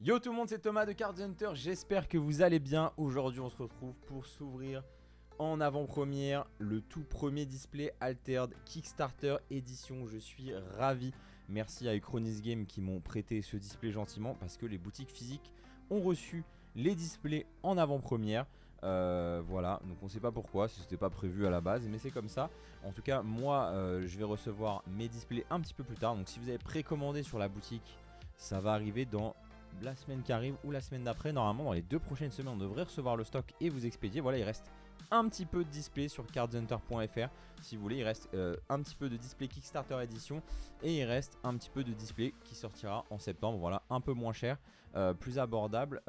Yo tout le monde, c'est Thomas de Card Hunter, j'espère que vous allez bien. Aujourd'hui on se retrouve pour s'ouvrir en avant-première le tout premier display Altered Kickstarter édition. Je suis ravi, merci à Uchronis Game qui m'ont prêté ce display gentiment parce que les boutiques physiques ont reçu les displays en avant-première. Voilà, donc on sait pas pourquoi, c'était pas prévu à la base, mais c'est comme ça. En tout cas, moi je vais recevoir mes displays un petit peu plus tard. Donc si vous avez précommandé sur la boutique, ça va arriver dans la semaine qui arrive ou la semaine d'après. Normalement dans les 2 prochaines semaines on devrait recevoir le stock et vous expédier. Voilà, il reste un petit peu de display sur cardshunter.fr si vous voulez. Il reste un petit peu de display Kickstarter édition et il reste un petit peu de display qui sortira en septembre. Voilà, un peu moins cher, plus abordable,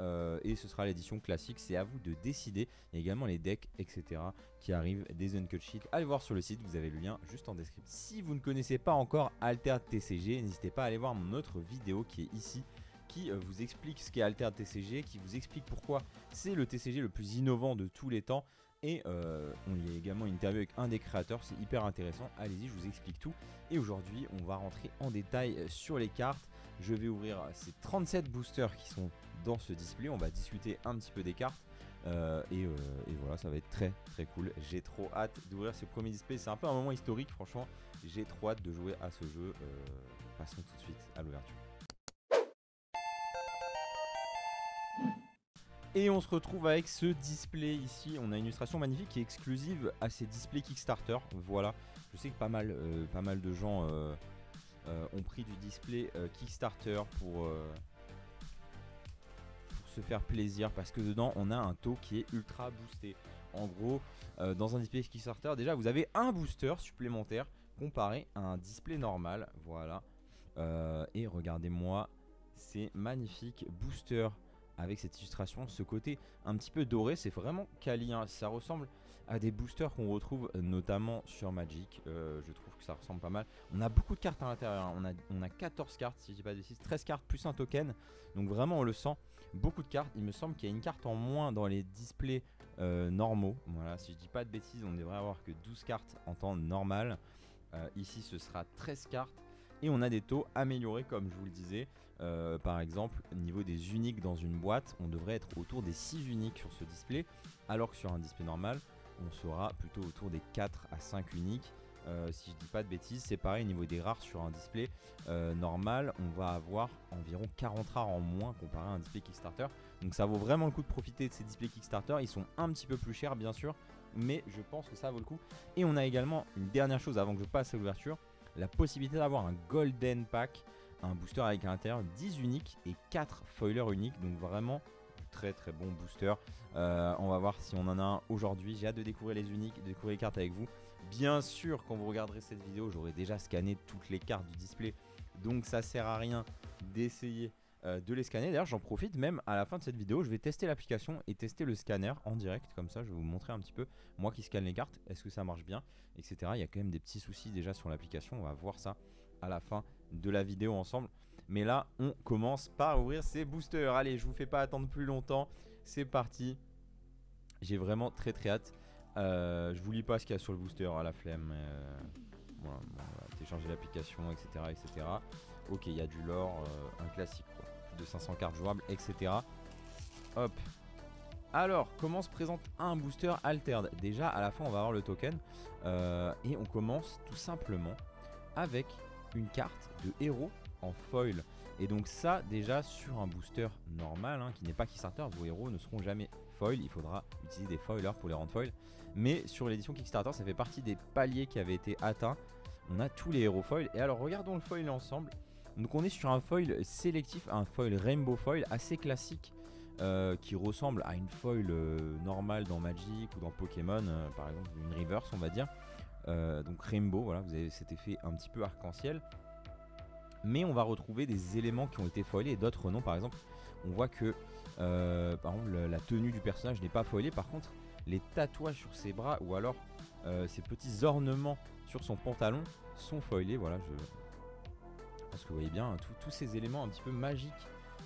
et ce sera l'édition classique. C'est à vous de décider. Il y a également les decks etc qui arrivent, des uncut sheets. Allez voir sur le site, vous avez le lien juste en description. Si vous ne connaissez pas encore Altered TCG, n'hésitez pas à aller voir mon autre vidéo qui est ici, qui vous explique ce qu'est Altered TCG, qui vous explique pourquoi c'est le TCG le plus innovant de tous les temps. Et on y a également une interview avec un des créateurs, c'est hyper intéressant, allez-y, je vous explique tout. Et aujourd'hui on va rentrer en détail sur les cartes. Je vais ouvrir ces 37 boosters qui sont dans ce display, on va discuter un petit peu des cartes. Et voilà, ça va être très très cool. J'ai trop hâte d'ouvrir ce premier display, c'est un peu un moment historique, franchement j'ai trop hâte de jouer à ce jeu. Passons tout de suite à l'ouverture. Et on se retrouve avec ce display ici. On a une illustration magnifique qui est exclusive à ces displays Kickstarter. Voilà, je sais que pas mal de gens ont pris du display Kickstarter pour se faire plaisir, parce que dedans on a un taux qui est ultra boosté. En gros, dans un display Kickstarter, déjà vous avez un booster supplémentaire comparé à un display normal. Voilà, et regardez-moi ces magnifiques boosters avec cette illustration, ce côté un petit peu doré, c'est vraiment quali, hein. Ça ressemble à des boosters qu'on retrouve notamment sur Magic. Je trouve que ça ressemble pas mal. On a beaucoup de cartes à l'intérieur, hein. On a 14 cartes, si je dis pas de bêtises, 13 cartes plus un token. Donc vraiment on le sent, beaucoup de cartes. Il me semble qu'il y a une carte en moins dans les displays normaux. Voilà, si je dis pas de bêtises, on devrait avoir que 12 cartes en temps normal. Ici ce sera 13 cartes. Et on a des taux améliorés comme je vous le disais. Par exemple, au niveau des uniques dans une boîte, on devrait être autour des 6 uniques sur ce display, alors que sur un display normal, on sera plutôt autour des 4 à 5 uniques. Si je dis pas de bêtises, c'est pareil au niveau des rares. Sur un display normal, on va avoir environ 40 rares en moins comparé à un display Kickstarter. Donc ça vaut vraiment le coup de profiter de ces displays Kickstarter. Ils sont un petit peu plus chers bien sûr, mais je pense que ça vaut le coup. Et on a également une dernière chose avant que je passe à l'ouverture, la possibilité d'avoir un Golden Pack, un booster avec à l'intérieur 10 uniques et 4 foilers uniques. Donc vraiment très très bon booster. On va voir si on en a un aujourd'hui. J'ai hâte de découvrir les uniques, de découvrir les cartes avec vous. Bien sûr, quand vous regarderez cette vidéo, j'aurai déjà scanné toutes les cartes du display, donc ça sert à rien d'essayer de les scanner. D'ailleurs j'en profite, même à la fin de cette vidéo je vais tester l'application et tester le scanner en direct. Comme ça je vais vous montrer un petit peu moi qui scanne les cartes, est-ce que ça marche bien, etc. Il y a quand même des petits soucis déjà sur l'application. On va voir ça à la fin de la vidéo ensemble. Mais là on commence par ouvrir ces boosters. Allez, je vous fais pas attendre plus longtemps, c'est parti. J'ai vraiment très très hâte. Je vous lis pas ce qu'il y a sur le booster, à la flemme. Voilà, bon, on va télécharger l'application, etc., etc. Ok, il y a du lore, un classique quoi. Plus de 500 cartes jouables, etc. Hop. Alors, comment se présente un booster Altered? Déjà, à la fin, on va avoir le token. Et on commence tout simplement avec une carte de héros en foil. Et donc ça, déjà, sur un booster normal, hein, qui n'est pas Kickstarter, vos héros ne seront jamais foil. Il faudra utiliser des foilers pour les rendre foil. Mais sur l'édition Kickstarter, ça fait partie des paliers qui avaient été atteints. On a tous les héros foil. Et alors, regardons le foil ensemble. Donc on est sur un foil sélectif, un foil rainbow foil assez classique, qui ressemble à une foil normale dans Magic ou dans Pokémon, par exemple une reverse on va dire. Donc rainbow, voilà, vous avez cet effet un petit peu arc-en-ciel. Mais on va retrouver des éléments qui ont été foilés et d'autres non. Par exemple, on voit que par exemple la tenue du personnage n'est pas foilée. Par contre, les tatouages sur ses bras ou alors ces petits ornements sur son pantalon sont foilés. Voilà, parce que vous voyez bien, hein, tous ces éléments un petit peu magiques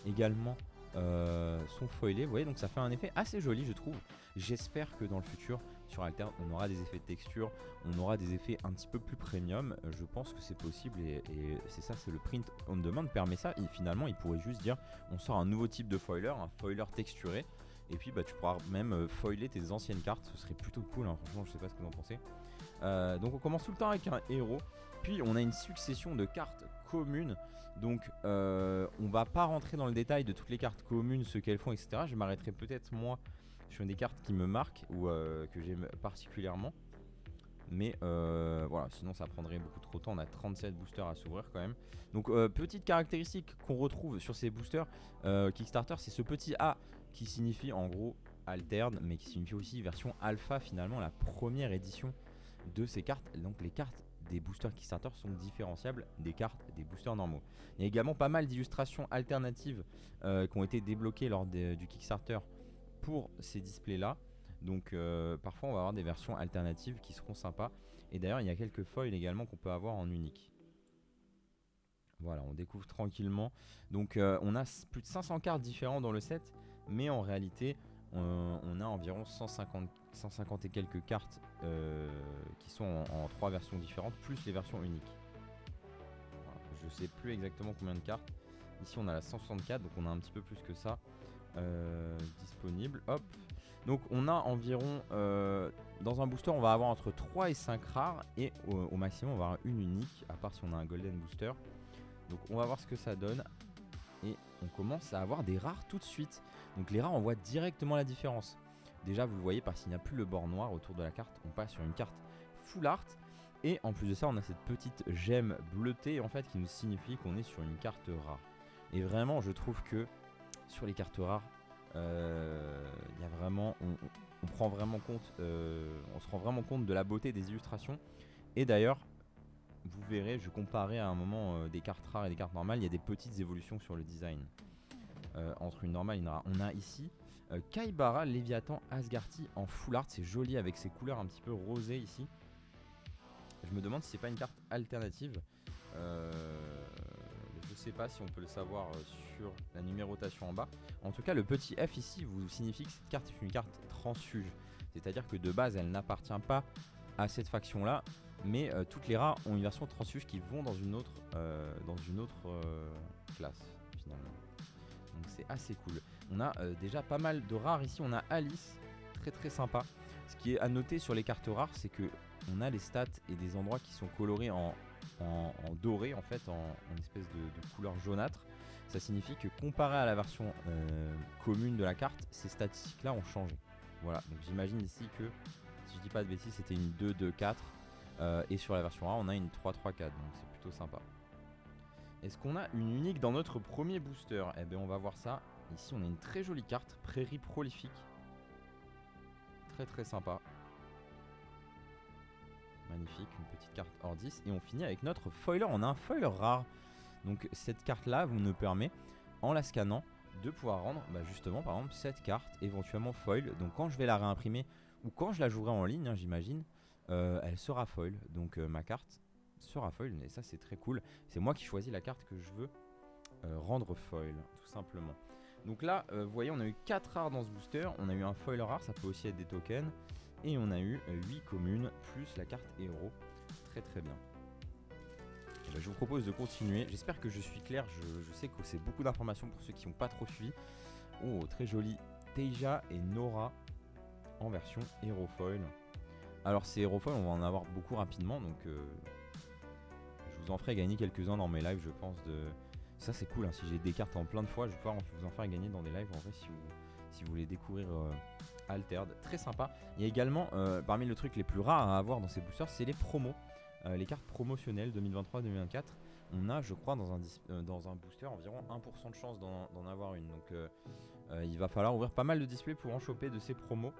également sont foilés. Vous voyez, donc ça fait un effet assez joli je trouve. J'espère que dans le futur sur Alterne, on aura des effets de texture, on aura des effets un petit peu plus premium. Je pense que c'est possible et c'est ça, c'est le print on demand permet ça. Et finalement, il pourrait juste dire on sort un nouveau type de foiler, un foiler texturé. Et puis tu pourras même foiler tes anciennes cartes, ce serait plutôt cool, hein. Franchement je sais pas ce que vous en pensez. Donc on commence tout le temps avec un héros, puis on a une succession de cartes communes. Donc on va pas rentrer dans le détail de toutes les cartes communes, ce qu'elles font, etc. Je m'arrêterai peut-être moi sur des cartes qui me marquent ou que j'aime particulièrement. Mais voilà, sinon ça prendrait beaucoup trop de temps. On a 37 boosters à s'ouvrir quand même. Donc petite caractéristique qu'on retrouve sur ces boosters Kickstarter, c'est ce petit A qui signifie en gros Alterne, mais qui signifie aussi version alpha, finalement la première édition de ces cartes. Donc les cartes des boosters Kickstarter sont différenciables des cartes des boosters normaux. Il y a également pas mal d'illustrations alternatives qui ont été débloquées lors du Kickstarter pour ces displays là. Donc parfois on va avoir des versions alternatives qui seront sympas. Et d'ailleurs il y a quelques foils également qu'on peut avoir en unique. Voilà, on découvre tranquillement. Donc on a plus de 500 cartes différentes dans le set, mais en réalité on a environ 150 et quelques cartes qui sont en 3 versions différentes, plus les versions uniques. Voilà, je sais plus exactement combien de cartes. Ici on a la 164, donc on a un petit peu plus que ça disponible. Hop. Donc on a environ, dans un booster on va avoir entre 3 et 5 rares, et au maximum on va avoir une unique, à part si on a un golden booster. Donc on va voir ce que ça donne. Et on commence à avoir des rares tout de suite. Donc les rares, on voit directement la différence. Déjà vous le voyez, parce qu'il n'y a plus le bord noir autour de la carte, on passe sur une carte full art. Et en plus de ça on a cette petite gemme bleutée en fait qui nous signifie qu'on est sur une carte rare. Et vraiment je trouve que sur les cartes rares, y a vraiment, on prend vraiment compte, on se rend vraiment compte de la beauté des illustrations. Et d'ailleurs vous verrez, je comparais à un moment des cartes rares et des cartes normales, il y a des petites évolutions sur le design entre une normale et une rare. On a ici Kaibara Léviathan Asgarty en full art, c'est joli avec ses couleurs un petit peu rosées ici. Je me demande si c'est pas une carte alternative. Je sais pas si on peut le savoir sur la numérotation en bas. En tout cas le petit F ici vous signifie que cette carte est une carte transfuge. C'est à dire que de base elle n'appartient pas à cette faction là. Mais toutes les rares ont une version transfuge qui vont dans une autre classe finalement. Donc c'est assez cool. On a déjà pas mal de rares ici. On a Alice, très très sympa. Ce qui est à noter sur les cartes rares, c'est que on a les stats et des endroits qui sont colorés en doré en fait, en espèce de couleur jaunâtre. Ça signifie que comparé à la version commune de la carte, ces statistiques là ont changé. Voilà, donc j'imagine ici que, si je dis pas de bêtises, c'était une 2-2-4. Et sur la version A on a une 3-3-4, donc c'est plutôt sympa. Est-ce qu'on a une unique dans notre premier booster? Eh bien on va voir ça. Ici on a une très jolie carte, Prairie Prolifique. Très très sympa. Magnifique, une petite carte hors 10. Et on finit avec notre foiler, on a un foiler rare. Donc cette carte là vous nous permet, en la scannant, de pouvoir rendre justement par exemple cette carte éventuellement foil. Donc quand je vais la réimprimer ou quand je la jouerai en ligne, hein, j'imagine, elle sera foil. Donc ma carte sera foil et ça c'est très cool. C'est moi qui choisis la carte que je veux rendre foil tout simplement. Donc là vous voyez on a eu 4 rares dans ce booster. On a eu un foil rare, ça peut aussi être des tokens. Et on a eu 8 communes plus la carte héros. Très très bien. Je vous propose de continuer. J'espère que je suis clair. Je sais que c'est beaucoup d'informations pour ceux qui n'ont pas trop suivi. Oh, très joli. Teija et Nora en version Hero Foil. Alors ces Hero Foil, on va en avoir beaucoup rapidement. Donc je vous en ferai gagner quelques-uns dans mes lives, je pense. Ça c'est cool, hein. Si j'ai des cartes en plein de fois, je vais pouvoir vous en faire gagner dans des lives. En vrai, si vous voulez découvrir Altered, très sympa. Il y a également, parmi les trucs les plus rares à avoir dans ces boosters, c'est les promos. Les cartes promotionnelles 2023-2024, on a je crois dans un booster environ 1% de chance d'en avoir une. Donc il va falloir ouvrir pas mal de displays pour en choper de ces promos.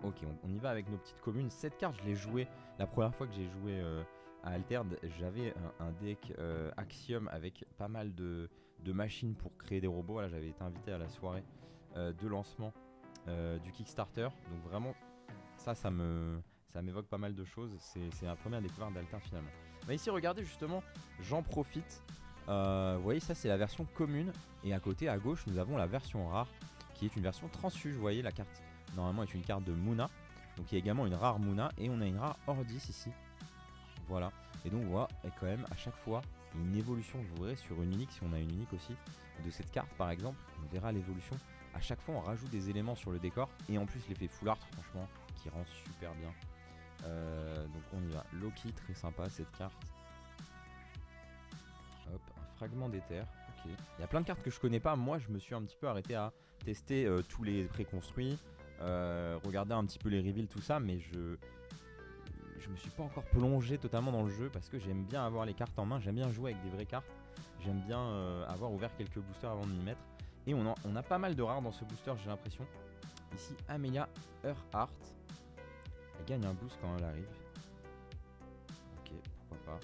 Ok, on y va avec nos petites communes. Cette carte je l'ai jouée la première fois que j'ai joué à Altered. J'avais un deck Axiom avec pas mal de machines pour créer des robots. Là j'avais été invité à la soirée de lancement du Kickstarter. Donc vraiment ça m'évoque pas mal de choses. C'est la première découverte d'Alter finalement. Mais ici regardez justement, j'en profite. Vous voyez ça c'est la version commune. Et à côté à gauche nous avons la version rare qui est une version transfuge. Vous voyez la carte normalement est une carte de Muna. Donc il y a également une rare Munna et on a une rare Ordis ici. Voilà. Et donc voilà, et quand même à chaque fois une évolution, je vous verrai sur une unique, si on a une unique aussi, de cette carte par exemple, on verra l'évolution. À chaque fois on rajoute des éléments sur le décor et en plus l'effet full art franchement qui rend super bien. Donc on y va. Loki, très sympa cette carte. Hop, un fragment d'éther. Ok. Il y a plein de cartes que je connais pas. Moi je me suis un petit peu arrêté à tester tous les préconstruits, regarder un petit peu les reveals, tout ça, mais je me suis pas encore plongé totalement dans le jeu parce que j'aime bien avoir les cartes en main, j'aime bien jouer avec des vraies cartes, j'aime bien avoir ouvert quelques boosters avant de m'y mettre. Et on a pas mal de rares dans ce booster, j'ai l'impression. Ici, Amelia Earhart. Elle gagne un boost quand elle arrive. Ok, pourquoi pas.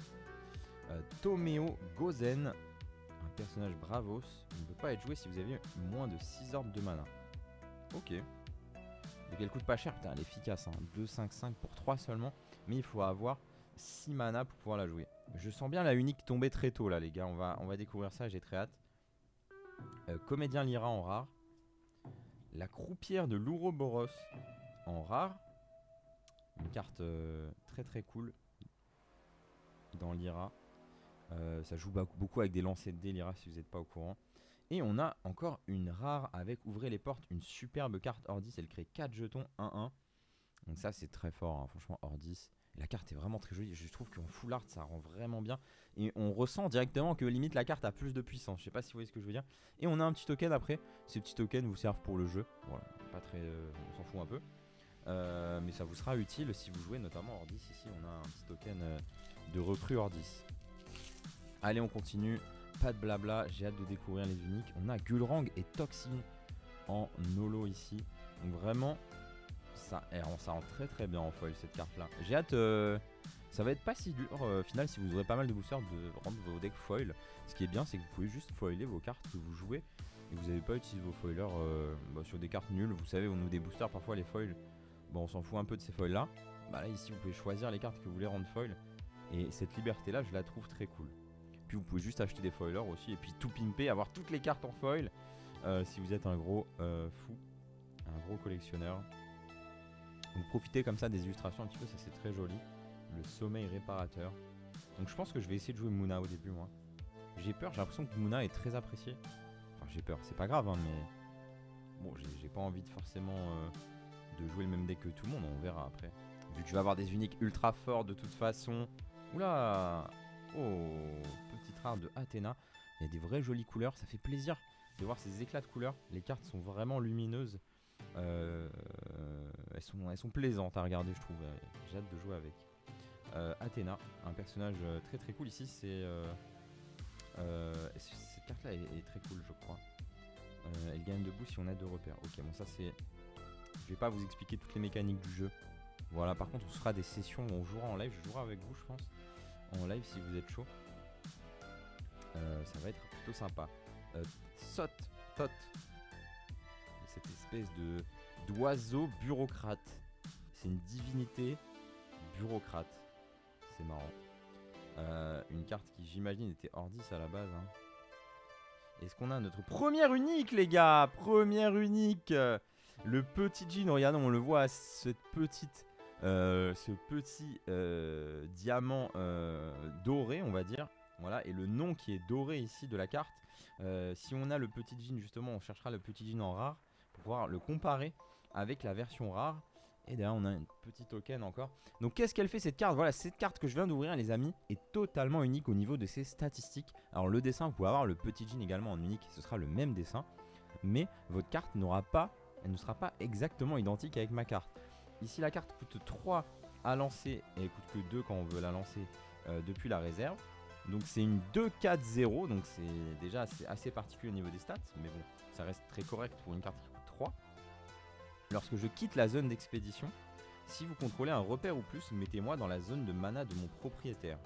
Tomeo Gozen, un personnage Bravos. Il ne peut pas être joué si vous avez moins de 6 orbes de mana. Ok. Donc elle coûte pas cher, putain, elle est efficace. Hein. 2,5,5 pour 3 seulement. Mais il faut avoir 6 mana pour pouvoir la jouer. Je sens bien la unique tomber très tôt là, les gars. On va découvrir ça, j'ai très hâte. Comédien Lyra en rare. La croupière de l'Ouroboros en rare. Une carte très très cool dans Lyra. Ça joue beaucoup avec des lancers de dés Lyra si vous n'êtes pas au courant. Et on a encore une rare avec Ouvrez les portes, une superbe carte Ordis. Elle crée 4 jetons 1-1. Donc ça c'est très fort, hein. Franchement Ordis. Et la carte est vraiment très jolie. Je trouve qu'en full art ça rend vraiment bien. Et on ressent directement que limite la carte a plus de puissance. Je sais pas si vous voyez ce que je veux dire. Et on a un petit token après. Ces petits tokens vous servent pour le jeu. Voilà, pas très, on s'en fout un peu. Mais ça vous sera utile si vous jouez notamment Ordis. Ici on a un petit token de recrue Ordis. Allez on continue. Pas de blabla, j'ai hâte de découvrir les uniques. On a Gulrang et Toxin en holo ici. Donc vraiment ça rend très très bien en foil cette carte là. J'ai hâte, ça va être pas si dur au final si vous aurez pas mal de boosters de rendre vos decks foil. Ce qui est bien c'est que vous pouvez juste foiler vos cartes que vous jouez. Et vous n'avez pas utilisé vos foilers sur des cartes nulles. Vous savez on nous des boosters parfois les foils. Bon on s'en fout un peu de ces foils là. Bah là ici vous pouvez choisir les cartes que vous voulez rendre foil. Et cette liberté là je la trouve très cool. Puis vous pouvez juste acheter des foilers aussi et puis tout pimper, avoir toutes les cartes en foil si vous êtes un gros fou, un gros collectionneur. Donc profitez comme ça des illustrations un petit peu, ça c'est très joli. Le sommeil réparateur. Donc je pense que je vais essayer de jouer Munna au début moi. J'ai peur, j'ai l'impression que Munna est très apprécié. Enfin j'ai peur, c'est pas grave hein, mais bon j'ai pas envie de forcément de jouer le même deck que tout le monde, on verra après. Vu que je vais avoir des uniques ultra forts de toute façon. Oula. Oh, petite rare de Athéna. Il y a des vraies jolies couleurs, ça fait plaisir de voir ces éclats de couleurs. Les cartes sont vraiment lumineuses. Elles sont plaisantes à regarder je trouve. J'ai hâte de jouer avec. Athéna, un personnage très très cool ici. Cette carte là est très cool je crois. Elle gagne debout si on a 2 repères. Ok bon ça c'est... Je vais pas vous expliquer toutes les mécaniques du jeu. Voilà par contre on se fera des sessions où on jouera en live. Je jouerai avec vous je pense. En live si vous êtes chaud. Ça va être plutôt sympa. Tot. Cette espèce d'oiseau bureaucrate. C'est une divinité bureaucrate. C'est marrant. Une carte qui j'imagine était Ordis à la base. Hein. Est-ce qu'on a notre première unique les gars? Première unique. Le petit jean, regardez on le voit cette petite... ce petit diamant doré on va dire. Voilà, et le nom qui est doré ici de la carte. Si on a le petit jean justement on cherchera le petit jean en rare pour pouvoir le comparer avec la version rare. Et derrière on a un petit token encore. Donc qu'est-ce qu'elle fait cette carte? Voilà, cette carte que je viens d'ouvrir les amis est totalement unique au niveau de ses statistiques. Alors le dessin, vous pouvez avoir le petit jean également en unique, ce sera le même dessin. Mais votre carte elle ne sera pas exactement identique avec ma carte. Ici la carte coûte 3 à lancer et elle coûte que 2 quand on veut la lancer depuis la réserve. Donc c'est une 2-4-0, donc c'est déjà assez particulier au niveau des stats. Mais bon, ça reste très correct pour une carte qui coûte 3. Lorsque je quitte la zone d'expédition, si vous contrôlez un repère ou plus, mettez-moi dans la zone de mana de mon propriétaire.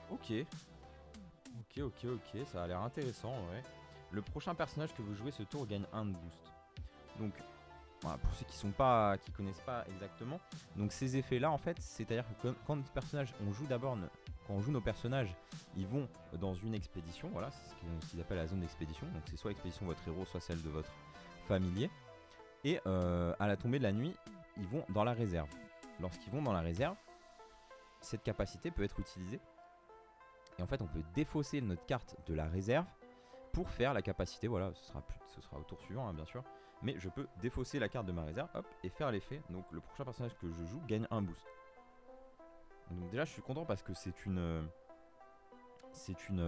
Ok, ça a l'air intéressant ouais. Le prochain personnage que vous jouez ce tour gagne 1 de boost. Donc voilà, pour ceux qui connaissent pas exactement, donc ces effets là en fait, c'est-à-dire que quand notre personnage, quand on joue nos personnages, ils vont dans une expédition, voilà, c'est ce qu'ils appellent la zone d'expédition. Donc c'est soit l'expédition de votre héros, soit celle de votre familier. Et à la tombée de la nuit, ils vont dans la réserve. Lorsqu'ils vont dans la réserve, cette capacité peut être utilisée. Et en fait, on peut défausser notre carte de la réserve pour faire la capacité. Voilà, ce sera au tour suivant, hein, bien sûr. Mais je peux défausser la carte de ma réserve, hop, et faire l'effet. Donc le prochain personnage que je joue gagne un boost. Donc déjà, je suis content parce que c'est une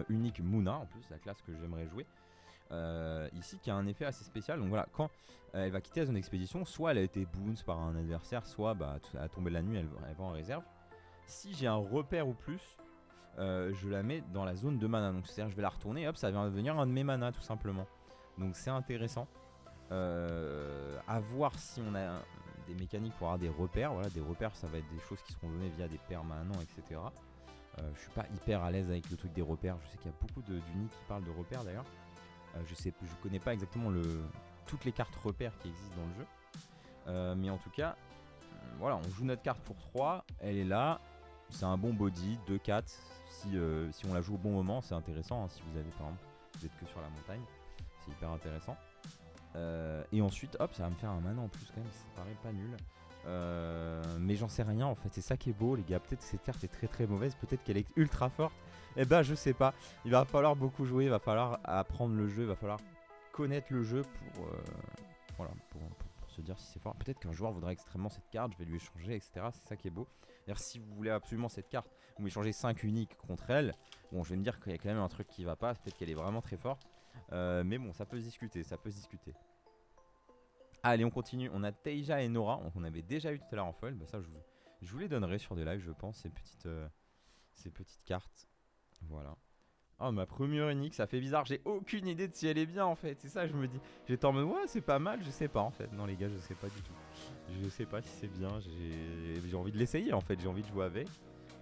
unique Muna, en plus, la classe que j'aimerais jouer. Ici, qui a un effet assez spécial. Donc voilà, quand elle va quitter la zone d'expédition, soit elle a été bounce par un adversaire, soit bah, à la tombée de la nuit, elle va en réserve. Si j'ai un repère ou plus, je la mets dans la zone de mana. Donc c'est-à-dire je vais la retourner, hop, ça va devenir un de mes mana tout simplement. Donc c'est intéressant. À voir si on a des mécaniques pour avoir des repères. Voilà, des repères, ça va être des choses qui seront données via des permanents, etc. Je suis pas hyper à l'aise avec le truc des repères. Je sais qu'il y a beaucoup d'uniques qui parlent de repères d'ailleurs. Je connais pas exactement toutes les cartes repères qui existent dans le jeu. Mais en tout cas, voilà, on joue notre carte pour 3. Elle est là. C'est un bon body, 2-4. Si on la joue au bon moment, c'est intéressant. Hein, si vous avez par exemple, vous êtes que sur la montagne, c'est hyper intéressant. Et ensuite, hop, ça va me faire un mana en plus quand même. Ça paraît pas nul. Mais j'en sais rien en fait. C'est ça qui est beau, les gars. Peut-être que cette carte est très très mauvaise. Peut-être qu'elle est ultra forte. Eh ben, je sais pas. Il va falloir beaucoup jouer. Il va falloir apprendre le jeu. Il va falloir connaître le jeu pour se dire si c'est fort. Peut-être qu'un joueur voudra extrêmement cette carte. Je vais lui échanger, etc. C'est ça qui est beau. D'ailleurs, si vous voulez absolument cette carte, vous échangez 5 uniques contre elle. Bon, je vais me dire qu'il y a quand même un truc qui va pas. Peut-être qu'elle est vraiment très forte. Mais bon, ça peut se discuter. Ça peut se discuter. Allez, on continue. On a Teija et Nora. On avait déjà eu tout à l'heure en foil. Bah, ça, je vous les donnerai sur des lives, je pense, ces petites cartes. Voilà. Oh, ma première unique, ça fait bizarre. J'ai aucune idée de si elle est bien en fait. C'est ça, je me dis. J'étais en mode, ouais, c'est pas mal. Je sais pas en fait. Non, les gars, je sais pas du tout. Je sais pas si c'est bien. J'ai envie de l'essayer en fait. J'ai envie de jouer avec.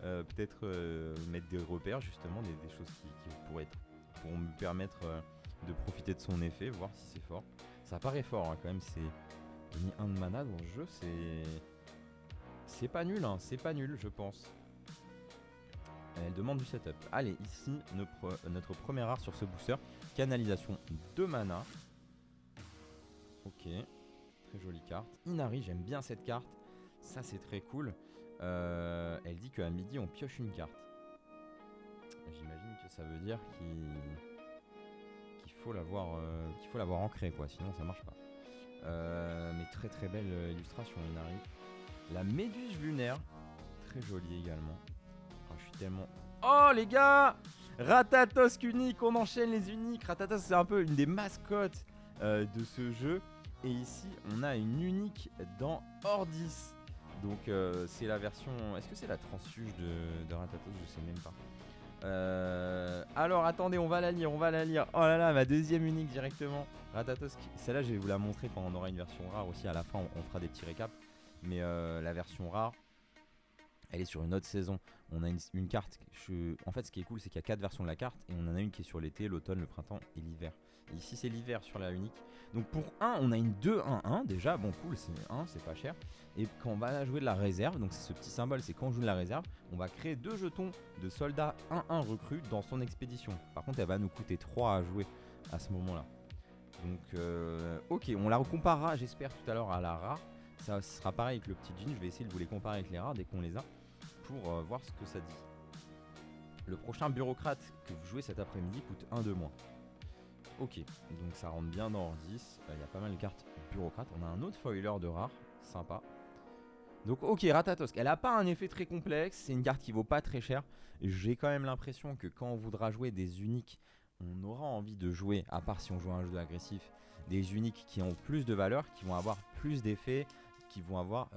Peut-être mettre des repères, justement, des choses qui pourront me permettre de profiter de son effet, voir si c'est fort. Ça paraît fort hein, quand même. C'est mis 1 de mana dans le jeu. C'est pas nul, hein. C'est pas nul, je pense. Elle demande du setup. Allez, ici, notre premier art sur ce booster. Canalisation de mana. Ok. Très jolie carte. Inari, j'aime bien cette carte. Ça, c'est très cool. Elle dit qu'à midi, on pioche une carte. J'imagine que ça veut dire qu'il faut l'avoir ancrée, quoi. Sinon, ça marche pas. Mais très très belle illustration, Inari. La méduse lunaire. Très jolie également. Je suis tellement... Oh les gars, Ratatosk unique, on enchaîne les uniques. Ratatosk c'est un peu une des mascottes de ce jeu. Et ici on a une unique dans Ordis. Donc c'est la version... Est-ce que c'est la transfuge de Ratatosk? Je sais même pas. Alors attendez, on va la lire. Oh là là, ma deuxième unique directement. Ratatosk, celle-là je vais vous la montrer quand on aura une version rare aussi. À la fin on fera des petits récaps. Mais la version rare, elle est sur une autre saison. On a une carte. En fait, ce qui est cool, c'est qu'il y a 4 versions de la carte. Et on en a une qui est sur l'été, l'automne, le printemps et l'hiver. Et ici, c'est l'hiver sur la unique. Donc pour 1, on a une 2-1-1. Déjà, bon, cool, c'est 1, c'est pas cher. Et quand on va jouer de la réserve, donc c'est ce petit symbole, c'est quand on joue de la réserve, on va créer 2 jetons de soldats 1-1 recrues dans son expédition. Par contre, elle va nous coûter 3 à jouer à ce moment-là. Donc, ok, on la recomparera, j'espère, tout à l'heure à la rare. Ça sera pareil avec le petit jean. Je vais essayer de vous les comparer avec les rares dès qu'on les a pour voir ce que ça dit. Le prochain bureaucrate que vous jouez cet après-midi coûte 1 de moins. Ok, donc ça rentre bien dans Ordis. Il y a pas mal de cartes bureaucrates. On a un autre foiler de rare, sympa. Donc ok, Ratatosk, elle a pas un effet très complexe. C'est une carte qui vaut pas très cher. J'ai quand même l'impression que quand on voudra jouer des uniques, on aura envie de jouer, à part si on joue à un jeu agressif, des uniques qui ont plus de valeur, qui vont avoir plus d'effets, qui vont avoir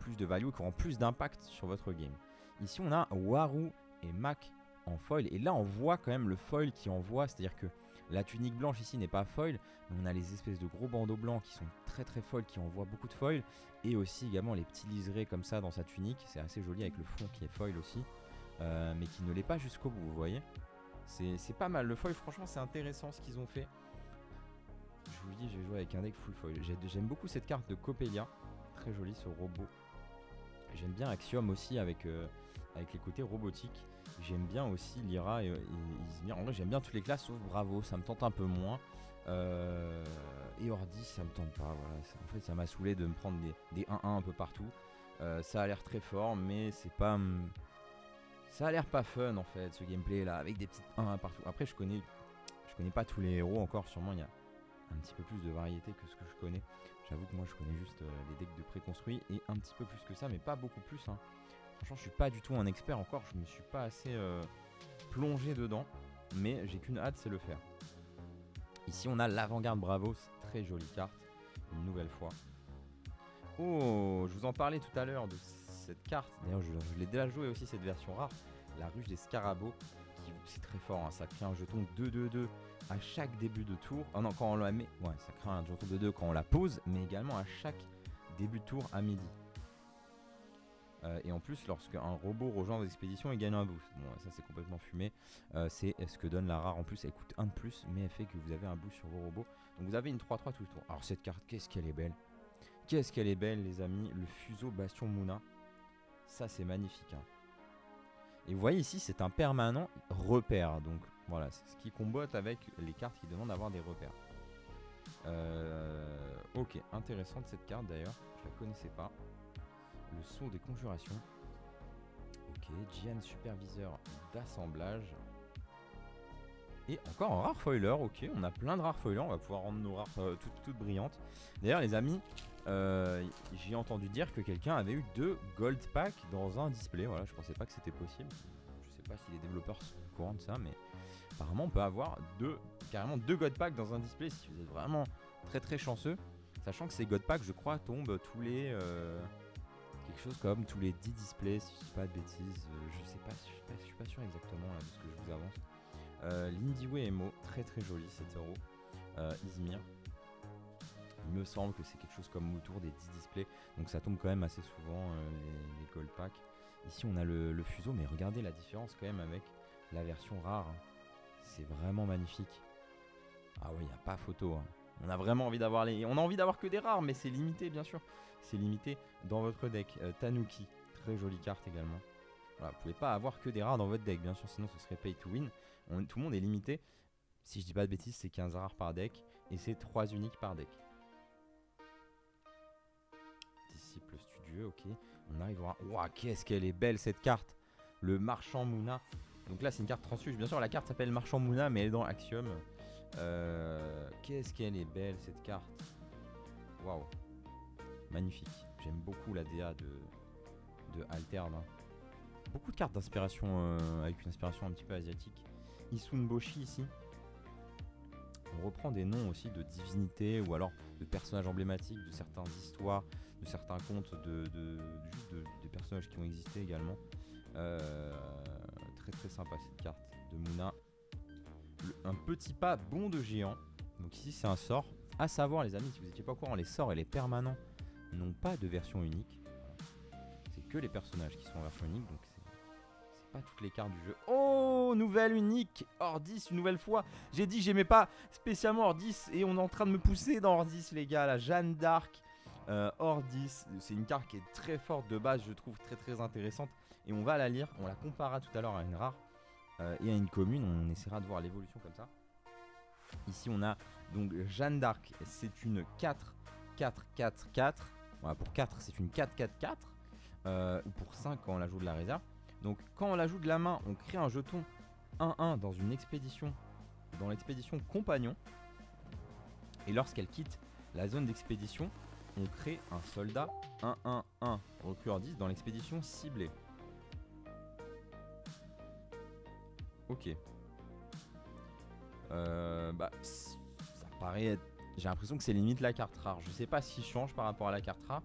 plus de value, qui auront plus d'impact sur votre game. Ici on a Waru et Mac en foil, et là on voit quand même le foil qui envoie, c'est-à-dire que la tunique blanche ici n'est pas foil, mais on a les espèces de gros bandeaux blancs qui sont très très foil, qui envoient beaucoup de foil, et aussi également les petits liserés comme ça dans sa tunique, c'est assez joli avec le fond qui est foil aussi, mais qui ne l'est pas jusqu'au bout, vous voyez. C'est pas mal, le foil franchement c'est intéressant ce qu'ils ont fait. Je vous le dis, j'ai joué avec un deck full foil. J'aime beaucoup cette carte de Coppelia. Très joli ce robot. J'aime bien Axiom aussi avec les côtés robotiques. J'aime bien aussi Lyra et Izmir. En vrai j'aime bien toutes les classes sauf Bravo. Ça me tente un peu moins. Et Ordis, ça me tente pas. Voilà. En fait, ça m'a saoulé de me prendre des 1-1 un peu partout. Ça a l'air très fort, mais c'est pas. Ça a l'air pas fun en fait, ce gameplay là, avec des petites 1-1 partout. Après, je connais pas tous les héros encore. Sûrement, il y a un petit peu plus de variété que ce que je connais. J'avoue que moi, je connais juste les decks de préconstruits et un petit peu plus que ça, mais pas beaucoup plus. Hein. Franchement, je suis pas du tout un expert encore. Je me suis pas assez plongé dedans, mais j'ai qu'une hâte, c'est le faire. Ici, on a l'Avant-Garde Bravos, très jolie carte, une nouvelle fois. Oh, je vous en parlais tout à l'heure de cette carte. D'ailleurs, je l'ai déjà joué aussi, cette version rare, la Ruche des Scarabaux. C'est très fort, hein. Ça crée un jeton 2-2-2 à chaque début de tour. Oh non, quand on la met, ouais, ça crée un jeton 2-2 quand on la pose, mais également à chaque début de tour à midi. Et en plus, lorsqu'un robot rejoint vos expéditions, il gagne un boost. Bon, ça c'est complètement fumé. C'est ce que donne la rare en plus. Elle coûte 1 de plus, mais elle fait que vous avez un boost sur vos robots. Donc vous avez une 3-3 tout le tour. Alors cette carte, qu'est-ce qu'elle est belle. Qu'est-ce qu'elle est belle, les amis. Le fuseau Bastion Mouna. Ça c'est magnifique. Hein. Et vous voyez ici, c'est un permanent repère. Donc voilà, c'est ce qui combotte avec les cartes qui demandent d'avoir des repères. Ok, intéressante cette carte d'ailleurs. Je la connaissais pas. Le son des conjurations. Ok, Gian superviseur d'assemblage. Et encore un rare foiler. Ok, on a plein de rares foilers. On va pouvoir rendre nos rares toutes brillantes. D'ailleurs, les amis, j'ai entendu dire que quelqu'un avait eu 2 gold packs dans un display. Voilà, je pensais pas que c'était possible. Je sais pas si les développeurs sont au courant de ça, mais apparemment, on peut avoir carrément 2 gold packs dans un display si vous êtes vraiment très chanceux. Sachant que ces god packs, je crois, tombent tous les. Quelque chose comme tous les 10 displays, si je dis pas de bêtises, je sais pas, je suis pas sûr exactement là, de ce que je vous avance. Lindiwe Emo, très joli, 7 euros. Izmir, il me semble que c'est quelque chose comme autour des 10 displays, donc ça tombe quand même assez souvent les gold packs. Ici on a le fuseau, mais regardez la différence quand même avec la version rare, hein. C'est vraiment magnifique. Ah oui, il n'y a pas photo, hein. On a vraiment envie d'avoir on a envie d'avoir que des rares, mais c'est limité bien sûr. C'est limité dans votre deck. Tanuki, très jolie carte également. Voilà, vous pouvez pas avoir que des rares dans votre deck, bien sûr, sinon ce serait pay to win. Tout le monde est limité. Si je dis pas de bêtises, c'est 15 rares par deck et c'est 3 uniques par deck. Disciple studieux, ok. On arrivera. Ouah, qu'est-ce qu'elle est belle cette carte. Le Marchand Mouna. Donc là, c'est une carte transfuge. Bien sûr, la carte s'appelle Marchand Mouna, mais elle est dans Axiom. Qu'est-ce qu'elle est belle cette carte. Waouh. Magnifique. J'aime beaucoup la DA de Alterne. Hein. Beaucoup de cartes d'inspiration avec une inspiration un petit peu asiatique. Isun Boshi ici. On reprend des noms aussi de divinités ou alors de personnages emblématiques de certaines histoires, de certains contes, de personnages qui ont existé également. Très sympa cette carte de Mouna. Un petit pas bond de géant. Donc ici c'est un sort. À savoir les amis, si vous n'étiez pas au courant, les sorts et les permanents n'ont pas de version unique. C'est que les personnages qui sont en version unique, donc c'est pas toutes les cartes du jeu. Oh, nouvelle unique Ordis, une nouvelle fois. J'ai dit j'aimais pas spécialement Ordis et on est en train de me pousser dans Ordis les gars. La Jeanne d'Arc Ordis, c'est une carte qui est très forte de base, je trouve très intéressante. Et on va la lire, on la comparera tout à l'heure à une rare et à une commune, on essaiera de voir l'évolution comme ça. Ici on a donc Jeanne d'Arc, c'est une 4-4-4-4. Voilà, pour 4 c'est une 4-4-4 ou pour 5 quand on la joue de la réserve. Donc quand on la joue de la main, on crée un jeton 1-1 dans une expédition, dans l'expédition compagnon. Et lorsqu'elle quitte la zone d'expédition, on crée un soldat 1-1-1 recrue Ordis dans l'expédition ciblée. Ok. Ça paraît être... J'ai l'impression que c'est limite la carte rare. Je sais pas ce qui change par rapport à la carte rare.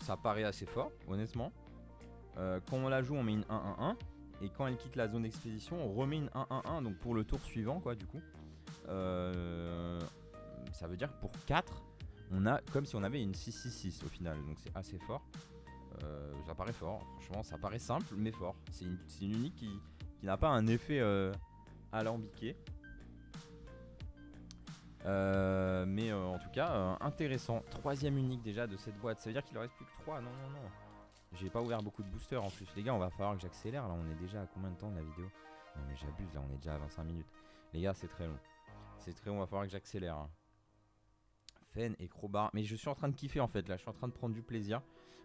Ça paraît assez fort, honnêtement. Quand on la joue, on met une 1-1-1. Et quand elle quitte la zone d'expédition, on remet une 1-1-1. Donc pour le tour suivant, quoi, du coup. Ça veut dire que pour 4, on a comme si on avait une 6-6-6 au final. Donc c'est assez fort. Ça paraît fort. Franchement, ça paraît simple, mais fort. C'est une unique qui n'a pas un effet alambiqué. Mais en tout cas, intéressant. 3ème unique déjà de cette boîte. Ça veut dire qu'il en reste plus que 3. Non. J'ai pas ouvert beaucoup de boosters en plus. Les gars, on va falloir que j'accélère. Là, on est déjà à combien de temps de la vidéo? Non, mais j'abuse. Là, on est déjà à 25 minutes. Les gars, c'est très long. C'est très long. Il va falloir que j'accélère. Hein. Fen et Crowbar. Mais je suis en train de kiffer en fait là, je suis en train de prendre du plaisir.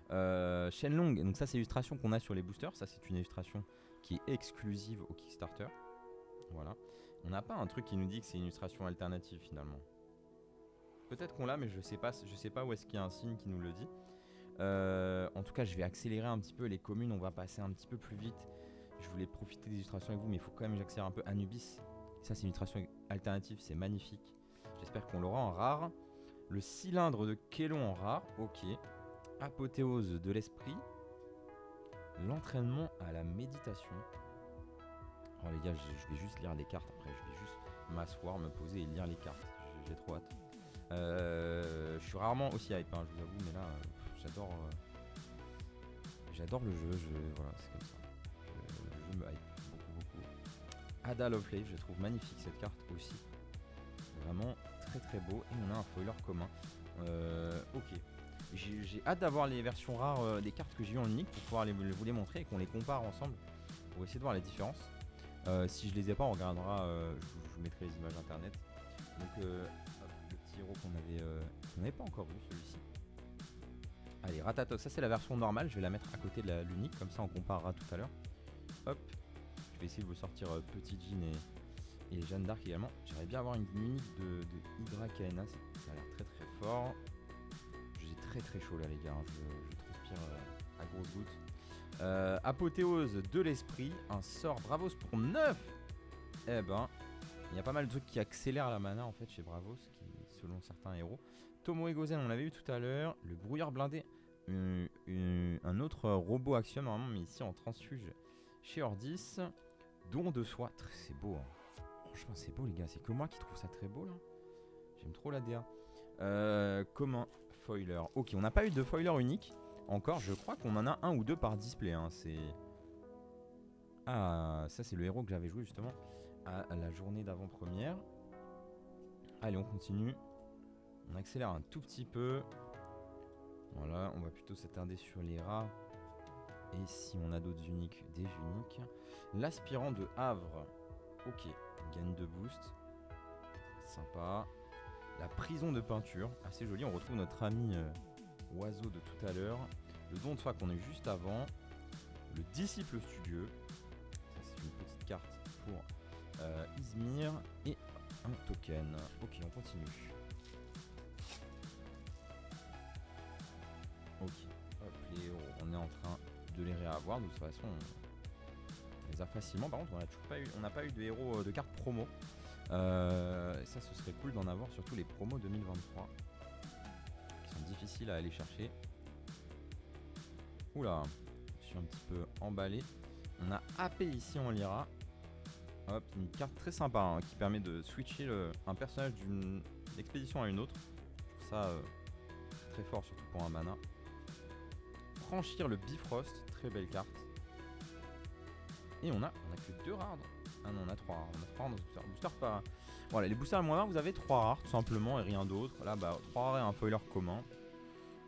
Shenlong, donc ça c'est l'illustration qu'on a sur les boosters. Ça c'est une illustration qui est exclusive au Kickstarter. Voilà. On n'a pas un truc qui nous dit que c'est une illustration alternative finalement. Peut-être qu'on l'a, mais je sais pas où est-ce qu'il y a un signe qui nous le dit. En tout cas, je vais accélérer un petit peu les communes. On va passer un petit peu plus vite. Je voulais profiter des illustrations avec vous, mais il faut quand même que j'accélère un peu. Anubis, ça c'est une illustration alternative, c'est magnifique. J'espère qu'on l'aura en rare. Le cylindre de Kélon en rare, ok. Apothéose de l'esprit. L'entraînement à la méditation. Oh les gars, je vais juste lire les cartes après. Je vais juste m'asseoir, me poser et lire les cartes. J'ai trop hâte. Je suis rarement aussi hype, hein, je vous avoue, mais là, j'adore le jeu. Voilà, c'est comme ça. Le jeu me hype beaucoup. Ada Lovelace, je trouve magnifique cette carte aussi. Vraiment très beau. Et on a un foiler commun. Ok. J'ai hâte d'avoir les versions rares des cartes que j'ai eu en unique pour pouvoir vous les montrer et qu'on les compare ensemble pour essayer de voir les différences. Si je les ai pas, on regardera. Je vous mettrai les images internet. Donc le petit héros qu'on n'avait pas encore vu, celui-ci. Allez, Ratatosk, ça c'est la version normale. Je vais la mettre à côté de l'unique, comme ça on comparera tout à l'heure. Hop. Je vais essayer de vous sortir Petit Jean et Jeanne d'Arc également. J'aimerais bien avoir une unique de Hydra Kaena. Ça a l'air très fort. J'ai très chaud là les gars, hein. Je transpire à grosses gouttes. Apothéose de l'esprit, un sort Bravos pour 9. Eh ben, il y a pas mal de trucs qui accélèrent la mana en fait chez Bravos, selon certains héros. Tomoe Gozen, on l'avait vu tout à l'heure. Le brouillard blindé, un autre robot action normalement, mais ici en transfuge chez Ordis. Don de soi, c'est beau, hein. Franchement c'est beau les gars, c'est que moi qui trouve ça très beau là. J'aime trop la DA. Commun, foiler. Ok, on n'a pas eu de foiler unique encore, je crois qu'on en a un ou deux par display, hein. Ah, ça c'est le héros que j'avais joué justement à la journée d'avant-première. Allez, on continue. On accélère un tout petit peu. Voilà, on va plutôt s'attarder sur les rares. Et si on a d'autres uniques, des uniques. L'aspirant de Havre. Ok, gagne de boost. Sympa. La prison de peinture, assez joli. On retrouve notre ami oiseau de tout à l'heure. Le don de soi qu'on a eu juste avant. Le disciple studieux. Ça c'est une petite carte pour Izmir. Et un token. Ok, on continue. Ok, hop, les héros, on est en train de les réavoir. De toute façon, on les a facilement. Par contre, on n'a pas eu de héros de cartes promo. Ça, ce serait cool d'en avoir, surtout les promos 2023 qui sont difficiles à aller chercher. Oula, je suis un petit peu emballé. On a AP ici, on lira. Hop, une carte très sympa hein, qui permet de switcher un personnage d'une expédition à une autre. Je trouve ça très fort, surtout pour un mana. Franchir le Bifrost, très belle carte. Et on a que 2 rares. Ah non, on a 3 rares. On a 3 rares dans ce booster. Booster pas. Voilà, les boosters moins rares, vous avez 3 rares tout simplement et rien d'autre. Là, bah, 3 rares et un foiler commun.